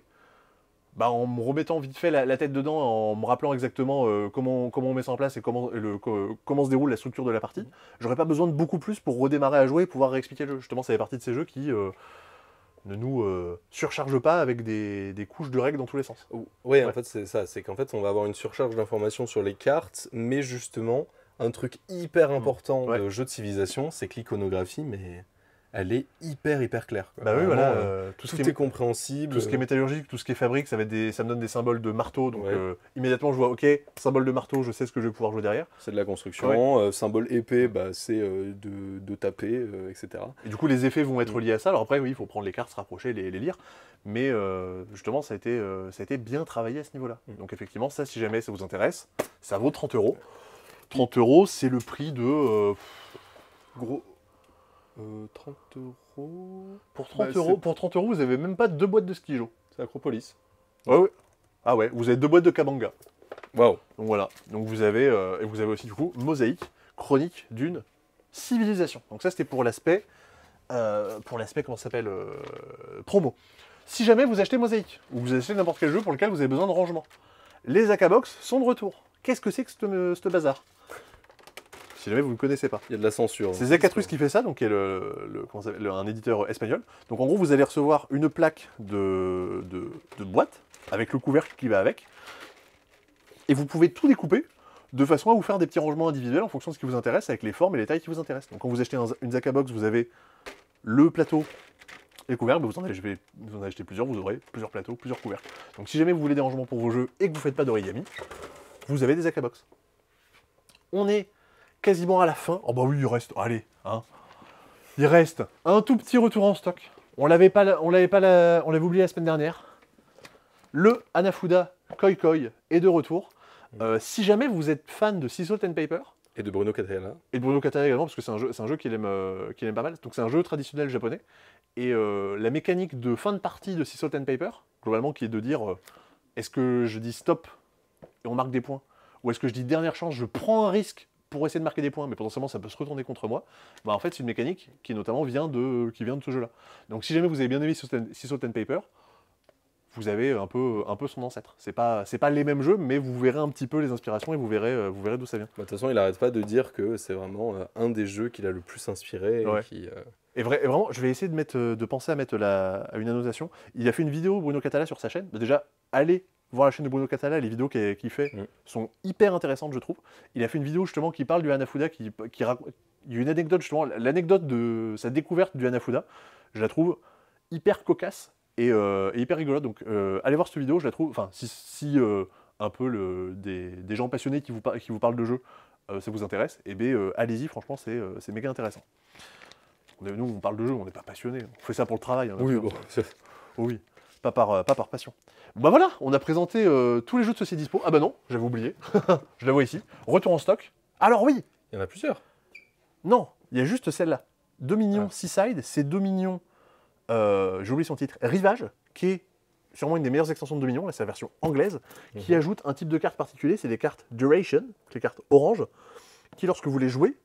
En me remettant vite fait la tête dedans, en me rappelant exactement comment on met ça en place et comment se déroule la structure de la partie, j'aurais pas besoin de beaucoup plus pour redémarrer à jouer et pouvoir réexpliquer le jeu. Justement, ça fait partie de ces jeux qui ne nous surchargent pas avec des couches de règles dans tous les sens. Ouais, en fait, c'est ça. C'est qu'en fait, on va avoir une surcharge d'informations sur les cartes, mais justement, un truc hyper important de jeu de civilisation, c'est que l'iconographie, mais elle est hyper claire. Oui, voilà. Tout est compréhensible. Tout ce qui est métallurgique, tout ce qui est fabrique, ça me donne des symboles de marteau. Donc immédiatement, je vois, ok, symbole de marteau, je sais ce que je vais pouvoir jouer derrière. C'est de la construction. Symbole épée, c'est de taper, etc. Et du coup, les effets vont être liés à ça. Alors après, oui, il faut prendre les cartes, se rapprocher, les lire. Mais justement, ça a été bien travaillé à ce niveau-là. Donc effectivement, ça, si jamais ça vous intéresse, ça vaut 30 €. 30 €, c'est le prix de... Gros... 30 €. Pour 30 €, vous avez même pas 2 boîtes de skijo. C'est Acropolis. Ouais. Ah ouais, vous avez 2 boîtes de Kabanga. Waouh. Donc voilà. Donc vous avez aussi du coup Mosaïque, chronique d'une civilisation. Donc ça c'était pour l'aspect comment ça s'appelle promo. Si jamais vous achetez Mosaïque ou vous achetez n'importe quel jeu pour lequel vous avez besoin de rangement, les Akabox sont de retour. Qu'est-ce que c'est que ce bazar? Si jamais vous ne connaissez pas. Il y a de la censure. C'est Zacatrus qui fait ça, donc qui est un éditeur espagnol. Donc en gros, vous allez recevoir une plaque de boîte, avec le couvercle qui va avec. Et vous pouvez tout découper, de façon à vous faire des petits rangements individuels en fonction de ce qui vous intéresse, avec les formes et les tailles qui vous intéressent. Donc quand vous achetez une Zakabox, vous avez le plateau et le couvercle. Vous en achetez plusieurs, vous aurez plusieurs plateaux, plusieurs couvercles. Donc si jamais vous voulez des rangements pour vos jeux et que vous ne faites pas d'origami, vous avez des Zakabox. On est quasiment à la fin. Oh bah oui, il reste. Allez, hein. Il reste un tout petit retour en stock. On l'avait oublié la semaine dernière. Le Hanafuda Koi Koi est de retour. Si jamais vous êtes fan de Sea Salt and Paper, Et de Bruno Catala. et de Bruno Catala également, parce que c'est un jeu qu'il aime pas mal, donc c'est un jeu traditionnel japonais, et la mécanique de fin de partie de Sea Salt and Paper, globalement, qui est de dire, est-ce que je dis stop et on marque des points, ou est-ce que je dis dernière chance, je prends un risque pour essayer de marquer des points, mais potentiellement ça peut se retourner contre moi, bah en fait c'est une mécanique qui notamment vient de ce jeu-là. Donc si jamais vous avez bien aimé Sea Salt and Paper, vous avez un peu son ancêtre. C'est pas les mêmes jeux, mais vous verrez un petit peu les inspirations et vous verrez d'où ça vient. De toute façon, il arrête pas de dire que c'est vraiment un des jeux qu'il a le plus inspiré. Ouais. Et vraiment, je vais essayer de penser à mettre à une annotation. Il a fait une vidéo, Bruno Catala, sur sa chaîne. Déjà, allez voir la chaîne de Bruno Catala, les vidéos qu'il fait sont hyper intéressantes, je trouve. Il a fait une vidéo justement qui parle du Hanafuda, qui raconte. Il y a une anecdote justement, l'anecdote de sa découverte du Hanafuda, je la trouve hyper cocasse et hyper rigolote. Donc allez voir cette vidéo, je la trouve. Enfin, si un peu des gens passionnés qui vous parlent de jeux, ça vous intéresse, et bien allez-y, franchement, c'est méga intéressant. Nous, on parle de jeux, on n'est pas passionnés, on fait ça pour le travail. Hein, Oui, bon. Oh oui, pas par passion. Bah voilà, on a présenté tous les jeux de Société Dispo. Ah bah non, j'avais oublié, je la vois ici. Retour en stock. Alors oui, Il y en a plusieurs. non, il y a juste celle-là. Dominion Seaside, c'est Dominion, j'ai oublié son titre, Rivage, qui est sûrement une des meilleures extensions de Dominion, là c'est la version anglaise, qui ajoute un type de carte particulier, c'est des cartes Duration, les cartes orange, qui lorsque vous les jouez,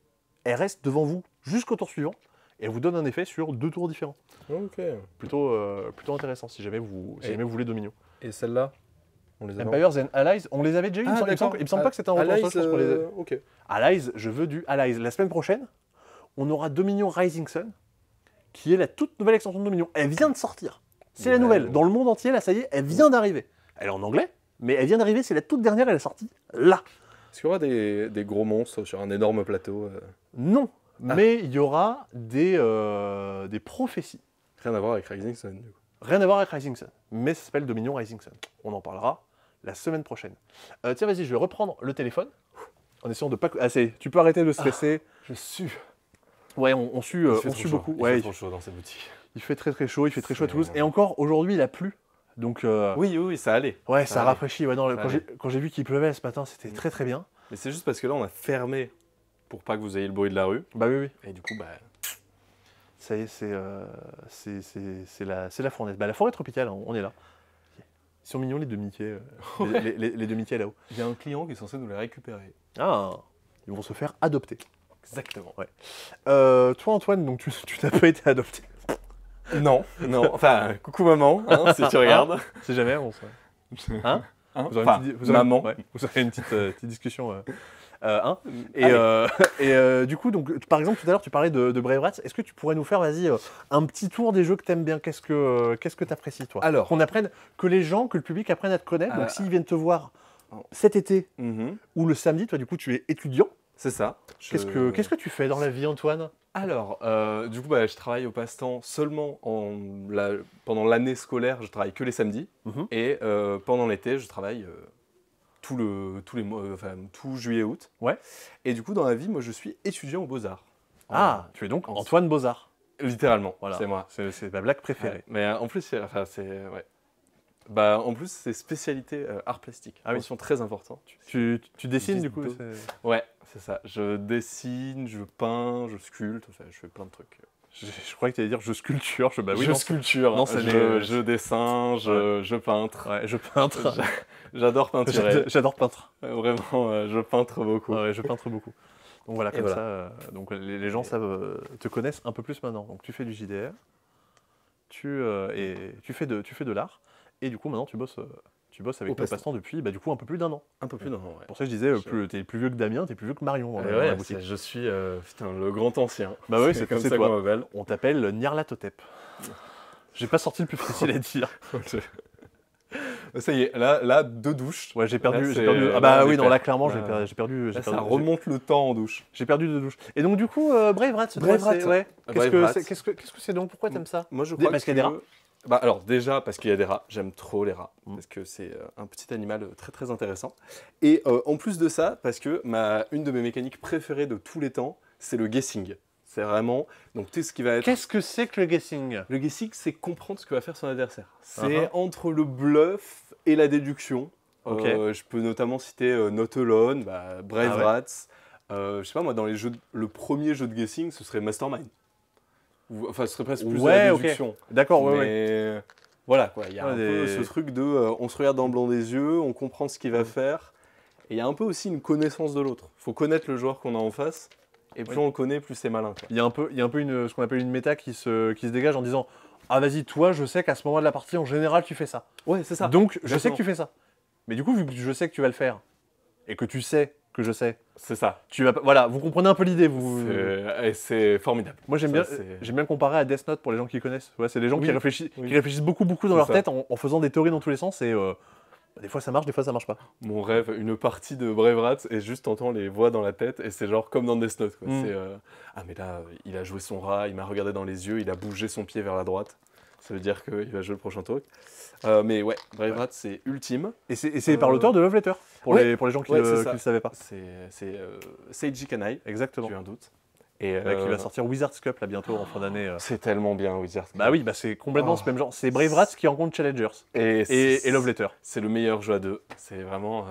elles restent devant vous jusqu'au tour suivant, et vous donnent un effet sur 2 tours différents. Ok. Plutôt intéressant si jamais vous voulez Dominion. Et celle-là, on les a Empires and Allies, on les avait déjà eu, il me semble pas que c'était un retour, je pense qu'on les a... Ok. Allies, je veux du Allies. La semaine prochaine, on aura Dominion Rising Sun, qui est la toute nouvelle extension de Dominion. Elle vient de sortir. C'est la nouvelle. Dans le monde entier, là, ça y est, elle vient d'arriver. Elle est en anglais, mais elle vient d'arriver, c'est la toute dernière, elle est sortie là. Est-ce qu'il y aura des gros monstres sur un énorme plateau Non, mais il y aura des prophéties. Rien à voir avec Rising Sun, du coup. Rien à voir avec Rising Sun, mais ça s'appelle Dominion Rising Sun. On en parlera la semaine prochaine. Tiens, vas-y, je vais reprendre le téléphone, en essayant de pas... Ah, tu peux arrêter de stresser. Je sue. Ouais, on sue beaucoup. Il fait trop chaud dans ces boutiques. Il fait très chaud, à Toulouse. Et encore, aujourd'hui, il a plu. Donc, oui, ça allait. Ouais, ça allait. rafraîchit. Ouais, non, quand j'ai vu qu'il pleuvait ce matin, c'était très bien. Mais c'est juste parce que là, on a fermé pour pas que vous ayez le bruit de la rue. Bah oui. Et du coup, ça y est, c'est la fournaise. Bah, la forêt tropicale, on est là. Ils sont mignons, les deux Mickey. Les deux Mickey là-haut. Il y a un client qui est censé nous les récupérer. Ah, ils vont se faire adopter. Exactement. Ouais. Toi, Antoine, donc tu n'as pas été adopté. Non. Enfin, coucou maman, hein, si tu regardes. Si jamais, on se... Hein, vous aurez maman. Vous aurez une petite discussion. Et du coup, donc, par exemple, tout à l'heure, tu parlais de Brave Rats. Est-ce que tu pourrais nous faire, vas-y, un petit tour des jeux que tu aimes bien? Qu'est-ce que tu apprécies, toi? Alors, qu'on apprenne, que le public apprenne à te connaître. Donc, s'ils viennent te voir cet été ou le samedi, toi, du coup, tu es étudiant. C'est ça. Qu'est-ce que tu fais dans la vie, Antoine? Alors, du coup, je travaille au passe-temps seulement pendant l'année scolaire, je travaille que les samedis. Et pendant l'été, je travaille tous les mois, tout juillet-août. Ouais. Et du coup, dans la vie, moi, je suis étudiant aux Beaux-Arts. Ah, tu es donc Antoine Beaux-Arts. Littéralement, voilà. C'est moi. C'est ma blague préférée. Ouais. Mais en plus, en plus, c'est spécialité art plastique. Ah oui. Mention très importante. Tu dessines du coup? Ouais, c'est ça. Je dessine, je peins, je sculpte, je fais plein de trucs. Je croyais que tu allais dire je sculpture. Je sculpture, non, je dessin, je peintre. Ouais, je peintre. J'adore peinturer. J'adore peindre. Vraiment, je peintre beaucoup. Ouais, je peintre beaucoup. Donc voilà, comme ça, donc les gens te connaissent un peu plus maintenant. Donc tu fais du JDR, tu fais de l'art, et du coup maintenant tu bosses avec le passe-temps depuis du coup un peu plus d'1 an. Un peu plus d'1 an, ouais. Pour ça je disais, t'es plus vieux que Damien, t'es plus vieux que Marion dans la boutique. Je suis le grand ancien. Bah oui, c'est comme ça toi. qu'on m'appelle. On t'appelle Nyarlathotep. J'ai pas sorti le plus facile à dire. Ça y est, là 2 douches. Ouais, j'ai perdu. Là, Ah bah oui, non, là clairement, j'ai perdu. Ça remonte le temps en douche. J'ai perdu 2 douches. Et donc du coup, Brave Rats, ouais. Qu'est-ce que c'est donc? Pourquoi t'aimes ça? Moi, je crois parce qu'il y a des rats. Alors déjà parce qu'il y a des rats, j'aime trop les rats, parce que c'est un petit animal très très intéressant. Et en plus de ça, parce que une de mes mécaniques préférées de tous les temps, c'est le guessing. C'est vraiment, donc tout ce qui va être... Qu'est-ce que c'est que le guessing? Le guessing, c'est comprendre ce que va faire son adversaire. C'est entre le bluff et la déduction. Ok. Je peux notamment citer Not Alone, Brave Ah ouais. Rats. Je sais pas, moi, dans les jeux, le premier jeu de guessing, ce serait Mastermind. Enfin, ce serait presque plus de Ouais, la ok. déduction. D'accord, ouais, Mais ouais. voilà, quoi. Il y a Ouais, un peu ce truc de on se regarde dans le blanc des yeux, on comprend ce qu'il va faire. Et il y a un peu aussi une connaissance de l'autre. Il faut connaître le joueur qu'on a en face. Et plus Oui. on le connaît, plus c'est malin, quoi. Il y a un peu ce qu'on appelle une méta qui se dégage en disant ah vas-y, toi, je sais qu'à ce moment de la partie, en général, tu fais ça. Ouais, c'est ça. Donc, je sais Exactement. que tu fais ça. Mais du coup, vu que je sais que tu vas le faire, et que tu sais que je sais, C'est ça. tu vas pas... Voilà, vous comprenez un peu l'idée. Et c'est formidable. Moi, j'aime Ça, bien, c'est- j'aime bien le comparer à Death Note pour les gens qui connaissent. Ouais, c'est des gens Oui, qui réfléchissent, oui. qui réfléchissent beaucoup dans C'est leur ça. tête en faisant des théories dans tous les sens. Et des fois, ça marche, des fois, ça marche pas. Mon rêve, une partie de Brave Rats et juste t'entends les voix dans la tête et c'est genre comme dans Death Note, quoi. Mm. C'est ah mais là il a joué son rat, il m'a regardé dans les yeux, il a bougé son pied vers la droite. Ça veut dire qu'il va jouer le prochain truc. Mais ouais, Brave Rats c'est ultime. Et c'est par l'auteur de Love Letter, pour Ouais. les gens qui Ouais, ne c'est ça. le savaient pas. C'est Seiji Kanai, Exactement. j'ai eu un doute. Et Qui va sortir Wizard's Cup là bientôt en fin d'année. c'est tellement bien Wizard. Bah oui, bah c'est complètement Oh. ce même genre. C'est Brave Rats qui rencontre Challengers et Love Letter. C'est le meilleur jeu à deux. C'est vraiment.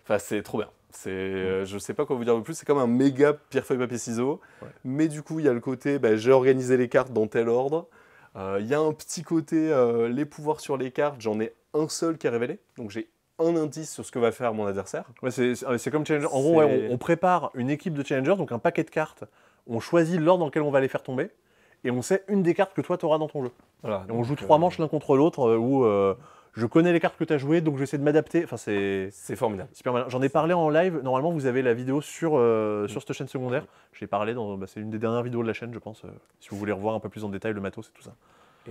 Enfin, c'est trop bien. Je sais pas quoi vous dire de plus. C'est comme un méga pierre feuille papier ciseaux. Ouais. Mais du coup, il y a le côté. J'ai organisé les cartes dans tel ordre. Il y a un petit côté les pouvoirs sur les cartes. J'en ai un seul qui est révélé. Donc j'ai un indice sur ce que va faire mon adversaire. Ouais, c'est comme Challenger. En gros, ouais, C'est- on prépare une équipe de Challengers, donc un paquet de cartes. On choisit l'ordre dans lequel on va les faire tomber. Et on sait une des cartes que toi, tu auras dans ton jeu. Voilà. Et on joue 3 manches l'un contre l'autre où je connais les cartes que tu as jouées, donc j'essaie de m'adapter. Enfin, c'est C'est formidable. super malin. J'en ai parlé en live. Normalement, vous avez la vidéo sur cette chaîne secondaire. J'ai parlé c'est une des dernières vidéos de la chaîne, je pense. Si vous voulez revoir un peu plus en détail le matos et tout ça.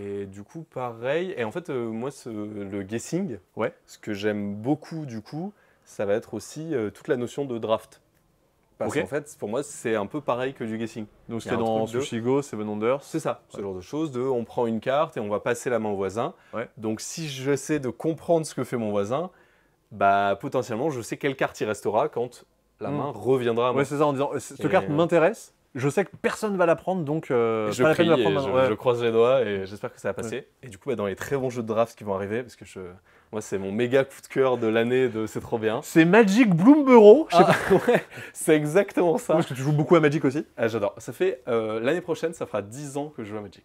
Et du coup, pareil. Et en fait, moi, le guessing, Ouais. ce que j'aime beaucoup, du coup, ça va être aussi toute la notion de draft. Parce Ok. qu'en fait, pour moi, c'est un peu pareil que du guessing. Donc Il y a c'était un dans truc de- Sushi Go, Seven Wonders. C'est ça, ce Ouais. genre de choses, on prend une carte et on va passer la main au voisin. Ouais. Donc si j'essaie de comprendre ce que fait mon voisin, potentiellement, je sais quelle carte il restera quand la Mm. main reviendra à moi. Ouais, c'est ça, en disant cette Et- carte m'intéresse. Je sais que personne va la prendre, donc Et je pas la peine prie de la et prendre maintenant. Ouais. je croise les doigts et j'espère que ça va passer. Et du coup, dans les très bons jeux de draft qui vont arriver, parce que moi, c'est mon méga coup de cœur de l'année, c'est trop bien. C'est Magic Bloom Burrow. Je sais pas. Ouais, c'est exactement ça. Parce que tu joues beaucoup à Magic aussi. Ah, j'adore. Ça fait l'année prochaine, ça fera 10 ans que je joue à Magic.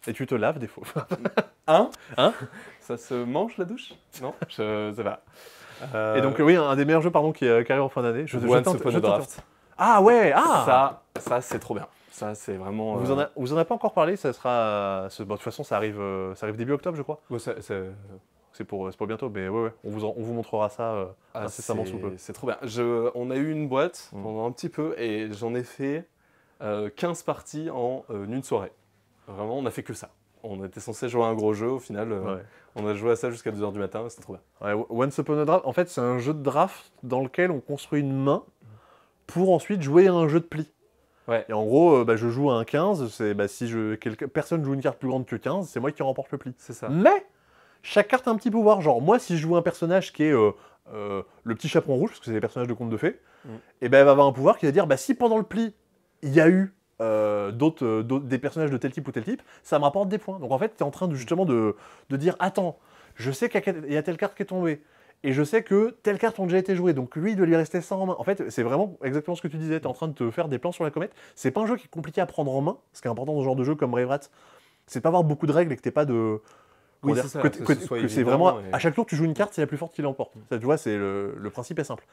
Et tu te laves des fois. Hein Hein Ça se mange la douche? Non, je sais pas. Et donc oui, un des meilleurs jeux pardon qui arrive en fin d'année. Je Once tente- Upon je a tente- Draft. Ah ouais, ah. Ça c'est trop bien. Ça c'est vraiment. Vous en avez pas encore parlé. Ça sera. De toute façon, ça arrive début octobre, je crois. Ouais, C'est pour bientôt, mais ouais, on vous montrera ça incessamment sous peu. c'est trop bien. On a eu une boîte Mm. pendant un petit peu et j'en ai fait 15 parties en une soirée. Vraiment, on a fait que ça. On était censé jouer à un gros jeu, au final, Ouais. on a joué à ça jusqu'à 2h du matin, c'était trop bien. Ouais, Once Upon a Draft, en fait, c'est un jeu de draft dans lequel on construit une main pour ensuite jouer à un jeu de pli. Ouais. Et en gros, je joue à un 15, si personne joue une carte plus grande que 15, c'est moi qui remporte le pli. C'est ça. Mais chaque carte a un petit pouvoir. Genre, moi, si je joue un personnage qui est le petit chaperon rouge, parce que c'est les personnages de contes de fées, et ben elle va avoir un pouvoir qui va dire si pendant le pli, il y a eu des personnages de tel type ou tel type, ça me rapporte des points. Donc en fait, tu es en train justement de dire attends, je sais qu'il y a telle carte qui est tombée. Et je sais que telles cartes ont déjà été jouées, donc lui, il doit lui rester ça en main. En fait, c'est vraiment exactement ce que tu disais, tu es en train de te faire des plans sur la comète. C'est pas un jeu qui est compliqué à prendre en main, ce qui est important dans ce genre de jeu comme Brave Rats, c'est de pas avoir beaucoup de règles et que t'es pas de... Oui, comment dire, c'est ça, que que ce soit c'est évident vraiment... et- À chaque tour, tu joues une carte, c'est la plus forte qui l'emporte. Ça, tu vois, le principe est simple.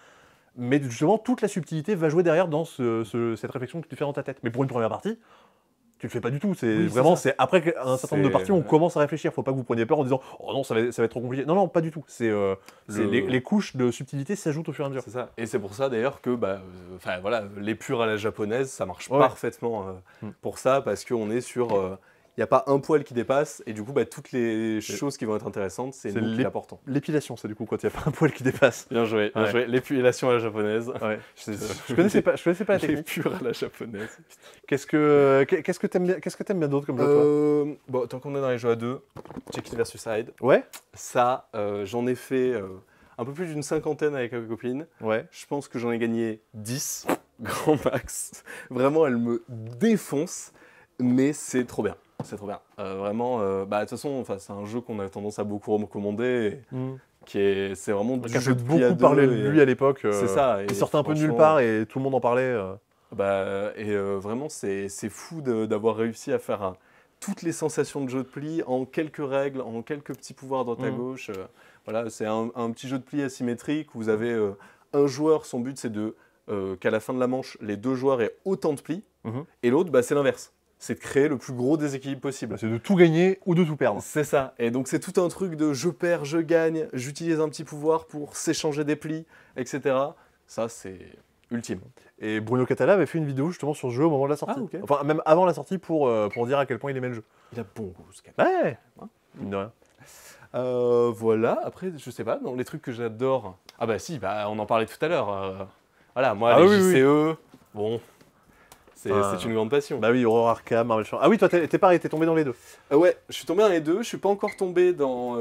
Mais justement, toute la subtilité va jouer derrière dans cette réflexion que tu fais dans ta tête. Mais pour une première partie, tu le fais pas du tout. C'est Oui, c'est vraiment, ça. c'est après un certain nombre de parties, on commence à réfléchir. Faut pas que vous preniez peur en disant oh non, ça va être trop compliqué. Non, non, pas du tout. Les couches de subtilité s'ajoutent au fur et à mesure. C'est ça. Et c'est pour ça d'ailleurs que voilà, l'épure à la japonaise, ça marche Ouais. parfaitement Mm. pour ça, parce qu'on est sur... Il n'y a pas un poil qui dépasse, et du coup, toutes les choses qui vont être intéressantes, c'est c'est nous qui l'apportons. L'épilation, c'est du coup quand il n'y a pas un poil qui dépasse. Bien joué, bien Ouais. joué. L'épilation à la japonaise. Ouais. Je connaissais pas la technique. L'épure à la japonaise. Qu'est-ce que t'aimes bien d'autre comme jeu, toi Bon, tant qu'on est dans les jeux à deux, Check It versus Hyde. Ouais. Ça, j'en ai fait un peu plus d'une cinquantaine avec quelques copines. Ouais. Je pense que j'en ai gagné 10, grand max. Vraiment, elle me défonce, mais c'est trop bien. C'est trop bien. Vraiment, de toute façon, c'est un jeu qu'on a tendance à beaucoup recommander. Et c'est vraiment du Qui a jeu fait de pli à beaucoup deux parler de et- lui à l'époque. C'est ça. Il et sortait un peu de nulle franchement, part et tout le monde en parlait. Vraiment, c'est fou d'avoir réussi à faire toutes les sensations de jeu de pli en quelques règles, en quelques petits pouvoirs à droite à gauche. Voilà, c'est un petit jeu de pli asymétrique où vous avez un joueur, son but c'est qu'à la fin de la manche, les deux joueurs aient autant de plis, et l'autre, c'est l'inverse. C'est de créer le plus gros déséquilibre possible. C'est de tout gagner ou de tout perdre. C'est ça. Et donc c'est tout un truc de je perds, je gagne, j'utilise un petit pouvoir pour s'échanger des plis, etc. Ça, c'est ultime. Et Bruno Catala avait fait une vidéo justement sur ce jeu au moment de la sortie. Ah, ok. Enfin, même avant la sortie pour dire à quel point il aimait le jeu. Il a bon goût, ce gars. Ouais, Hein mine de rien. Voilà, après, je sais pas, dans les trucs que j'adore. Ah bah si, on en parlait tout à l'heure. Voilà, moi, Ah les oui, oui, JCE, bon, c'est Ah. une grande passion. Bah oui, Horror Arkham, Marvel Champion. Ah oui, toi t'es pareil, t'es tombé dans les deux. Ouais, je suis tombé dans les deux, je suis pas encore tombé dans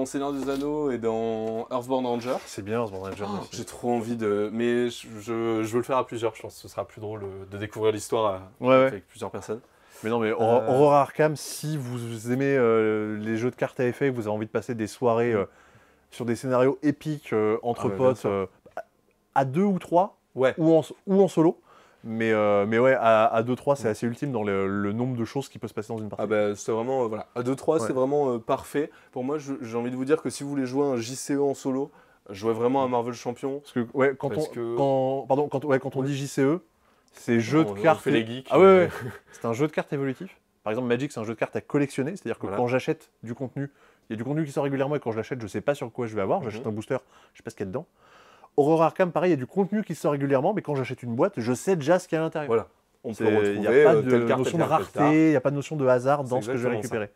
Seigneur des Anneaux et dans Earthbound Ranger. C'est bien, ce Ranger. Oh, j'ai trop envie de... Mais je veux le faire à plusieurs, je pense que ce sera plus drôle de découvrir l'histoire Ouais. avec plusieurs personnes. Mais non, mais Horror Arkham, si vous aimez les jeux de cartes à effet, que vous avez envie de passer des soirées sur des scénarios épiques entre bien potes, sûr. à 2 ou 3, Ouais. ou en solo. Mais ouais, à 2-3, c'est assez ultime dans le nombre de choses qui peuvent se passer dans une partie. Ah bah c'est vraiment, voilà, à 2-3 Ouais. c'est vraiment parfait. Pour moi, j'ai envie de vous dire que si vous voulez jouer un JCE en solo, jouez vraiment à Marvel Champion. Parce que, ouais, quand on dit JCE, c'est jeu de On cartes. fait les geeks. Ah ouais. C'est un jeu de cartes évolutif. Par exemple, Magic, c'est un jeu de cartes à collectionner. C'est-à-dire que Voilà. quand j'achète du contenu, il y a du contenu qui sort régulièrement et quand je l'achète, je sais pas sur quoi je vais avoir. J'achète un booster, je sais pas ce qu'il y a dedans. Horror Arkham, pareil, il y a du contenu qui sort régulièrement, mais quand j'achète une boîte, je sais déjà ce qu'il y a à l'intérieur. Voilà. On peut Il n'y retrouver a pas telle de carte, notion de telle carte, telle carte. rareté, il n'y a pas de notion de hasard dans C'est ce que je vais exactement récupérer.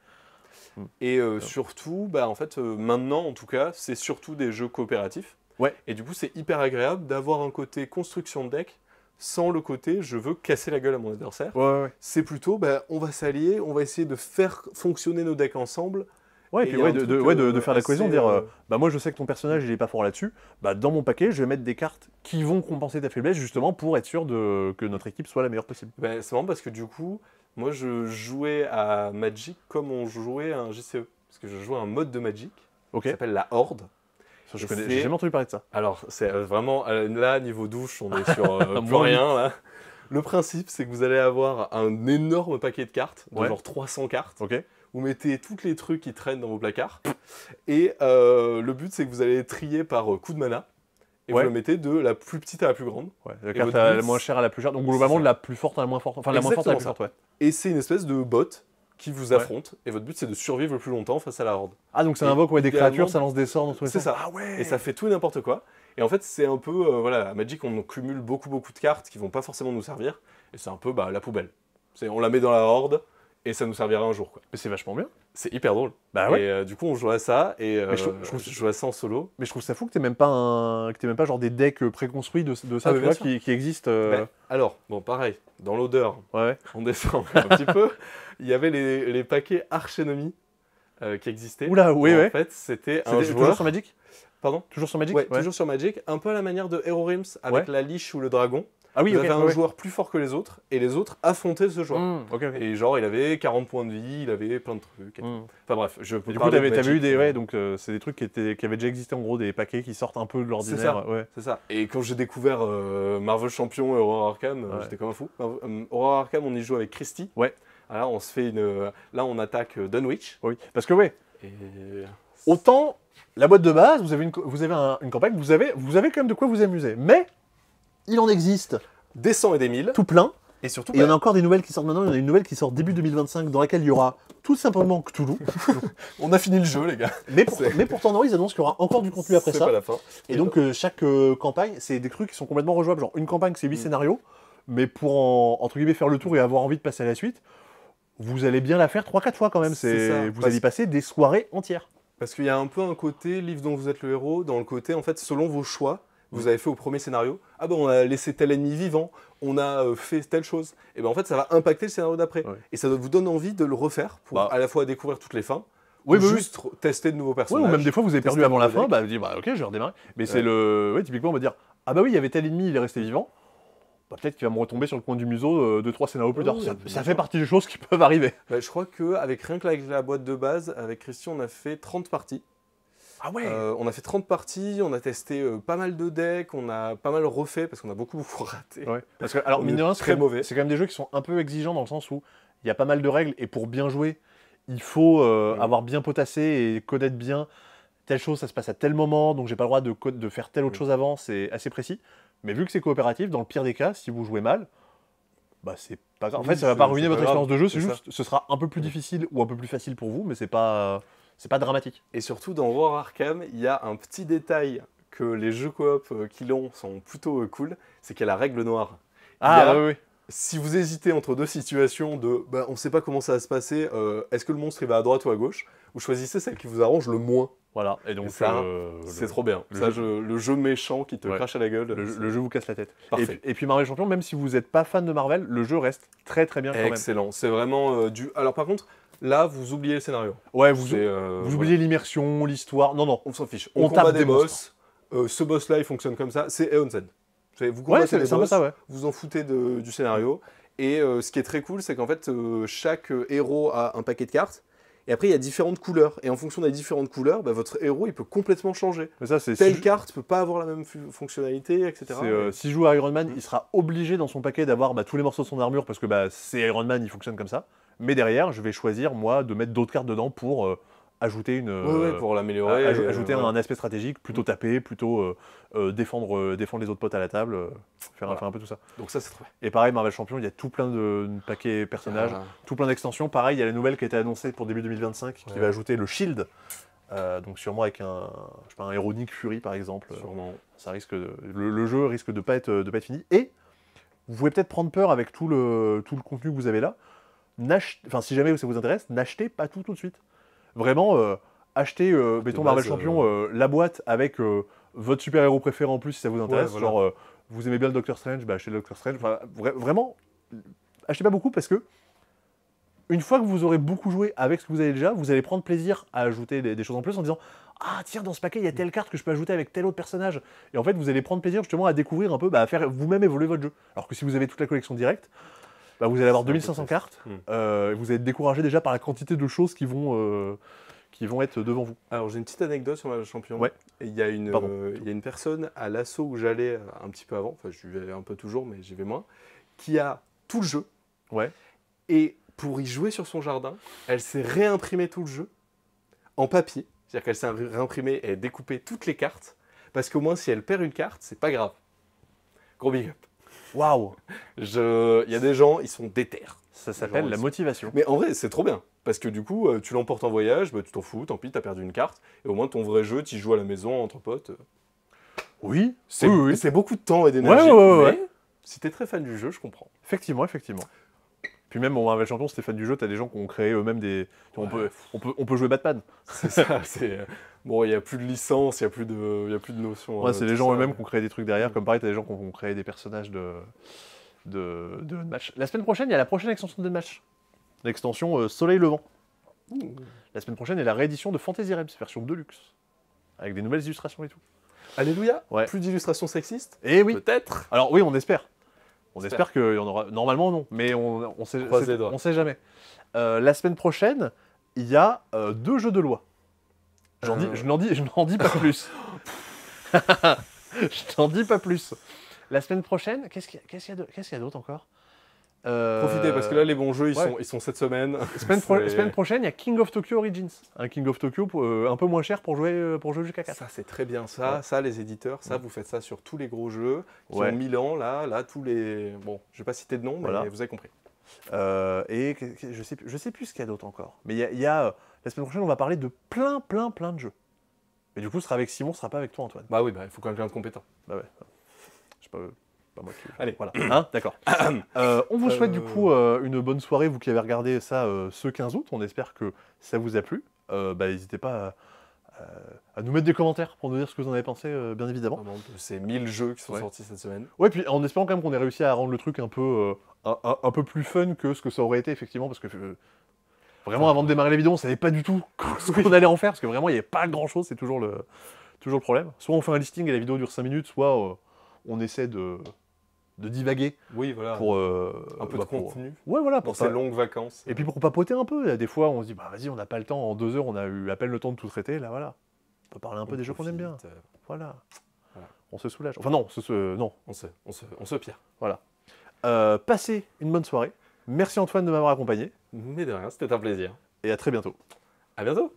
Et surtout, en fait, maintenant en tout cas, c'est surtout des jeux coopératifs. Ouais. Et du coup, c'est hyper agréable d'avoir un côté construction de deck sans le côté je veux casser la gueule à mon adversaire. Ouais. C'est plutôt on va s'allier, on va essayer de faire fonctionner nos decks ensemble. Ouais, et Et puis il y a ouais, un truc, de faire la cohésion, assez, de dire bah moi je sais que ton personnage il est pas fort là-dessus, bah dans mon paquet je vais mettre des cartes qui vont compenser ta faiblesse justement pour être sûr que notre équipe soit la meilleure possible. C'est marrant parce que du coup, moi je jouais à Magic comme on jouait à un JCE. Parce que je jouais à un mode de Magic Ok. qui s'appelle la Horde. Ça, Et j'ai jamais entendu parler de ça. Alors, c'est vraiment, là, niveau douche, on est sur plus Moins rien, là. Le principe, c'est que vous allez avoir un énorme paquet de cartes, de Ouais. genre 300 cartes. Ok. Vous mettez tous les trucs qui traînent dans vos placards. Et le but, c'est que vous allez les trier par coup de mana. Et Ouais. vous le mettez de la plus petite à la plus grande. Ouais. La Et carte votre la but, moins chère à la plus chère. Donc globalement ça. de la plus forte à la moins forte. Enfin la moins forte à la plus forte, Exactement ouais. Et c'est une espèce de bot qui vous Ouais. affronte. Et votre but, c'est de survivre le plus longtemps face à la Horde. Ah donc ça Et invoque des idéalement- créatures, ça lance des sorts dans tous les C'est sens. ça. Ah ouais. Et ça fait tout et n'importe quoi. Et en fait, c'est un peu, voilà, à Magic, on cumule beaucoup de cartes qui vont pas forcément nous servir. Et c'est un peu la poubelle. On la met dans la Horde et ça nous servira un jour, quoi. Mais c'est vachement bien. C'est hyper drôle. Bah ouais. Et du coup, on joue à ça et Mais je trouve- je joue à ça en solo. Mais je trouve ça fou que t'aies même pas genre des decks préconstruits de ça, Ah, mais tu bien vois, sûr. qui existent. Alors, bon, pareil, dans l'odeur, Ouais. on descend un petit peu. Il y avait les paquets Archénomie qui existaient. Oula, oui, En ouais. fait, c'était un C'était joueur. toujours sur Magic. Pardon. Toujours sur Magic. Ouais, toujours sur Magic, un peu à la manière de Hero Realms avec Ouais. la liche ou le dragon. Ah oui, Vous ok. avez un ouais. joueur plus fort que les autres et les autres affrontaient ce joueur. Ok. Et genre, il avait 40 points de vie, il avait plein de trucs. Enfin bref, je peux Et du coup, parler de t'avais eu Magic, des, ouais, donc c'est des trucs qui avaient déjà existé en gros, des paquets qui sortent un peu de l'ordinaire. Ouais. C'est ça. Et quand j'ai découvert Marvel Champion et Horror Arkham, Ouais. j'étais comme un fou. Horror Arkham, on y joue avec Christy. Ouais. Alors, on se fait là, on attaque Dunwich. Oui. Parce que ouais, Et... autant la boîte de base, vous avez une campagne, vous avez quand même de quoi vous amuser. Mais il en existe Des 100 et des 1000. tout plein. Et surtout, Et il y en a encore des nouvelles qui sortent maintenant. Il y en a une nouvelle qui sort début 2025 dans laquelle il y aura tout simplement Cthulhu. on a fini le jeu, les gars. mais pourtant, non, ils annoncent qu'il y aura encore du contenu après C'est ça. pas la fin. Et donc, chaque campagne, c'est des trucs qui sont complètement rejouables. Genre, une campagne, c'est 8 scénarios, mais pour entre guillemets faire le tour et avoir envie de passer à la suite, vous allez bien la faire 3-4 fois quand même. C'est ça, Vous parce- allez y passer des soirées entières. Parce qu'il y a un peu un côté livre dont vous êtes le héros, dans le côté, en fait, selon vos choix, vous avez fait au premier scénario, ah ben on a laissé tel ennemi vivant, on a fait telle chose, et ben en fait ça va impacter le scénario d'après. Ouais. Et ça vous donne envie de le refaire pour Bah. à la fois découvrir toutes les fins, Oui, ou bah oui. juste tester de nouveaux Ouais, personnages. ou même des fois, vous avez perdu tester avant la un fin, deck. bah vous dites, bah ok, je vais redémarrer. Mais c'est Ouais. le. Ouais, typiquement, on va dire, ah bah oui, il y avait tel ennemi, il est resté vivant. Bah peut-être qu'il va me retomber sur le coin du museau 2-3 scénarios plus Ouais, tard. ouais, Ça, bien ça sûr. fait partie des choses qui peuvent arriver. Bah, je crois qu'avec rien que la boîte de base, avec Christian, on a fait 30 parties. Ah ouais. On a fait 30 parties, on a testé pas mal de decks, on a pas mal refait parce qu'on a beaucoup raté. Ouais. Parce que, alors, On mine est de rien, très mauvais. c'est quand même des jeux qui sont un peu exigeants dans le sens où il y a pas mal de règles et pour bien jouer, il faut avoir bien potassé et connaître bien telle chose, ça se passe à tel moment, donc j'ai pas le droit de faire telle autre chose avant, c'est assez précis. Mais vu que c'est coopératif, dans le pire des cas, si vous jouez mal, bah c'est pas grave. En Oui, fait, ça va pas ruiner c'est votre pas grave, expérience de jeu, c'est c'est juste, ce sera un peu plus difficile ou un peu plus facile pour vous, mais c'est pas dramatique. Et surtout, dans War Arkham, il y a un petit détail que les jeux coop qui l'ont sont plutôt cool, c'est qu'il y a la règle noire. Ah, Il y a- oui. Si vous hésitez entre deux situations de on ne sait pas comment ça va se passer, est-ce que le monstre il va à droite ou à gauche, vous choisissez celle qui vous arrange le moins. Voilà, et donc Et ça, c'est trop bien. Le jeu méchant qui te crache à la gueule. le jeu vous casse la tête. Parfait. Et puis Marvel Champion, même si vous n'êtes pas fan de Marvel, le jeu reste très très bien quand même. Excellent. C'est vraiment du. Alors par contre, là, vous oubliez le scénario. Ouais, Vous vous oubliez l'immersion, l'histoire. Non. On s'en fiche. On combat tape des des boss. Ce boss-là, il fonctionne comme ça. C'est Eon Zen. Vous Ouais, combattez des c'est un peu boss, ça, ouais. vous en foutez du scénario. Et ce qui est très cool, c'est qu'en fait, chaque héros a un paquet de cartes. Et après, il y a différentes couleurs. Et en fonction des différentes couleurs, votre héros, il peut complètement changer. Mais ça, c'est Telle carte peut pas avoir la même fonctionnalité, etc. S'il joue à Iron Man, il sera obligé dans son paquet d'avoir tous les morceaux de son armure parce que c'est Iron Man, il fonctionne comme ça. Mais derrière, je vais choisir, moi, de mettre d'autres cartes dedans pour ajouter pour l'améliorer. ajouter un aspect stratégique, plutôt taper, plutôt défendre les autres potes à la table, faire un peu tout ça. Donc ça, c'est trop bien. Et pareil, Marvel Champion, il y a tout plein de paquets personnages, tout plein d'extensions. Pareil, il y a la nouvelle qui a été annoncée pour début 2025 qui va ajouter le Shield. Donc sûrement avec un héros Nick Fury par exemple. Sûrement. Ça risque le jeu risque de pas être fini. Et vous pouvez peut-être prendre peur avec tout le contenu que vous avez là. Si jamais ça vous intéresse, n'achetez pas tout de suite. Vraiment, achetez, mettons Marvel Champion, la boîte avec votre super-héros préféré en plus si ça vous intéresse. Ouais, voilà. Genre, vous aimez bien le Doctor Strange, achetez le Doctor Strange. Enfin, vraiment, achetez pas beaucoup parce que une fois que vous aurez beaucoup joué avec ce que vous avez déjà, vous allez prendre plaisir à ajouter des choses en plus en disant « Ah tiens, dans ce paquet, il y a telle carte que je peux ajouter avec tel autre personnage. » Et en fait, vous allez prendre plaisir justement à découvrir un peu, à faire vous-même évoluer votre jeu. Alors que si vous avez toute la collection directe, vous allez avoir 2500 cartes, vous allez être découragé déjà par la quantité de choses qui vont être devant vous. Alors j'ai une petite anecdote sur Marvel Champion. Ouais. Il y a une personne à l'assaut où j'allais un petit peu avant, enfin je vais un peu toujours mais j'y vais moins, qui a tout le jeu. Ouais. Et pour y jouer sur son jardin, elle s'est réimprimé tout le jeu en papier. C'est-à-dire qu'elle s'est réimprimée et découpé toutes les cartes, parce qu'au moins si elle perd une carte, c'est pas grave. Gros big up. Waouh. Il y a des gens, ils sont déter. Ça s'appelle la motivation. Mais en vrai, c'est trop bien. Parce que du coup, tu l'emportes en voyage, tu t'en fous, tant pis, t'as perdu une carte. Et au moins, ton vrai jeu, tu joues à la maison entre potes. Oui. C'est beaucoup de temps et d'énergie. Ouais. Mais si t'es très fan du jeu, je comprends. Effectivement. Puis même, Marvel Champion, si t'es fan du jeu, t'as des gens qui ont créé eux-mêmes des... On peut jouer Batman. C'est ça, Bon, il n'y a plus de licence, il n'y a plus de notion. Ouais, c'est les gens eux-mêmes qui ont créé des trucs derrière. Comme pareil, t'as des gens qui ont créé des personnages de Unmatch. La semaine prochaine, il y a la prochaine extension de Unmatch. L'extension Soleil Levant. La semaine prochaine, il y a la réédition de Fantasy Realms, version Deluxe. Avec des nouvelles illustrations et tout. Alléluia. Ouais. Plus d'illustrations sexistes. Et oui. Peut-être. Alors oui, on espère. On espère qu'il y en aura. Normalement, non. Mais on sait jamais. La semaine prochaine, il y a 2 jeux de loi. Je n'en dis pas plus. Je n'en dis pas plus. La semaine prochaine, qu'est-ce qu'il y a d'autre encore Profitez, parce que là, les bons jeux, ils sont cette semaine. Semaine prochaine, il y a King of Tokyo Origins. Un King of Tokyo un peu moins cher pour jouer jusqu'à 4. Ça, c'est très bien. Ça, les éditeurs, vous faites ça sur tous les gros jeux qui ont 1000 ans. Là, tous les... Bon, je vais pas citer de nom, mais vous avez compris. Et je sais plus ce qu'il y a d'autre encore. Mais il y a la semaine prochaine, on va parler de plein de jeux. Mais du coup, ce sera avec Simon, ce sera pas avec toi, Antoine. Bah oui, il faut quelqu'un de compétent. Bah ouais. Je sais pas moi qui... Allez, voilà. Hein, d'accord. On vous souhaite du coup une bonne soirée, vous qui avez regardé ça ce 15 août. On espère que ça vous a plu. N'hésitez pas à nous mettre des commentaires pour nous dire ce que vous en avez pensé, bien évidemment. De ces 1000 jeux qui sont sortis cette semaine. Ouais, puis en espérant quand même qu'on ait réussi à rendre le truc un peu plus fun que ce que ça aurait été, effectivement, parce que vraiment, avant de démarrer la vidéo, on savait pas du tout ce qu'on allait en faire, parce que vraiment, il n'y avait pas grand-chose, c'est toujours le problème. Soit on fait un listing et la vidéo dure 5 minutes, soit on essaie de divaguer. Oui, voilà. Pour un peu de contenu. Ouais, voilà. Pour ces longues vacances. Et puis pour papoter un peu. Des fois, on se dit, vas-y, on n'a pas le temps. En 2 heures, on a eu à peine le temps de tout traiter. Là, voilà. On peut parler un peu des jeux qu'on aime bien. profite, Voilà. Voilà. On se soulage. Enfin non, non. on se pire. Voilà. Passez une bonne soirée. Merci Antoine de m'avoir accompagné. Mais de rien, c'était un plaisir. Et à très bientôt. À bientôt.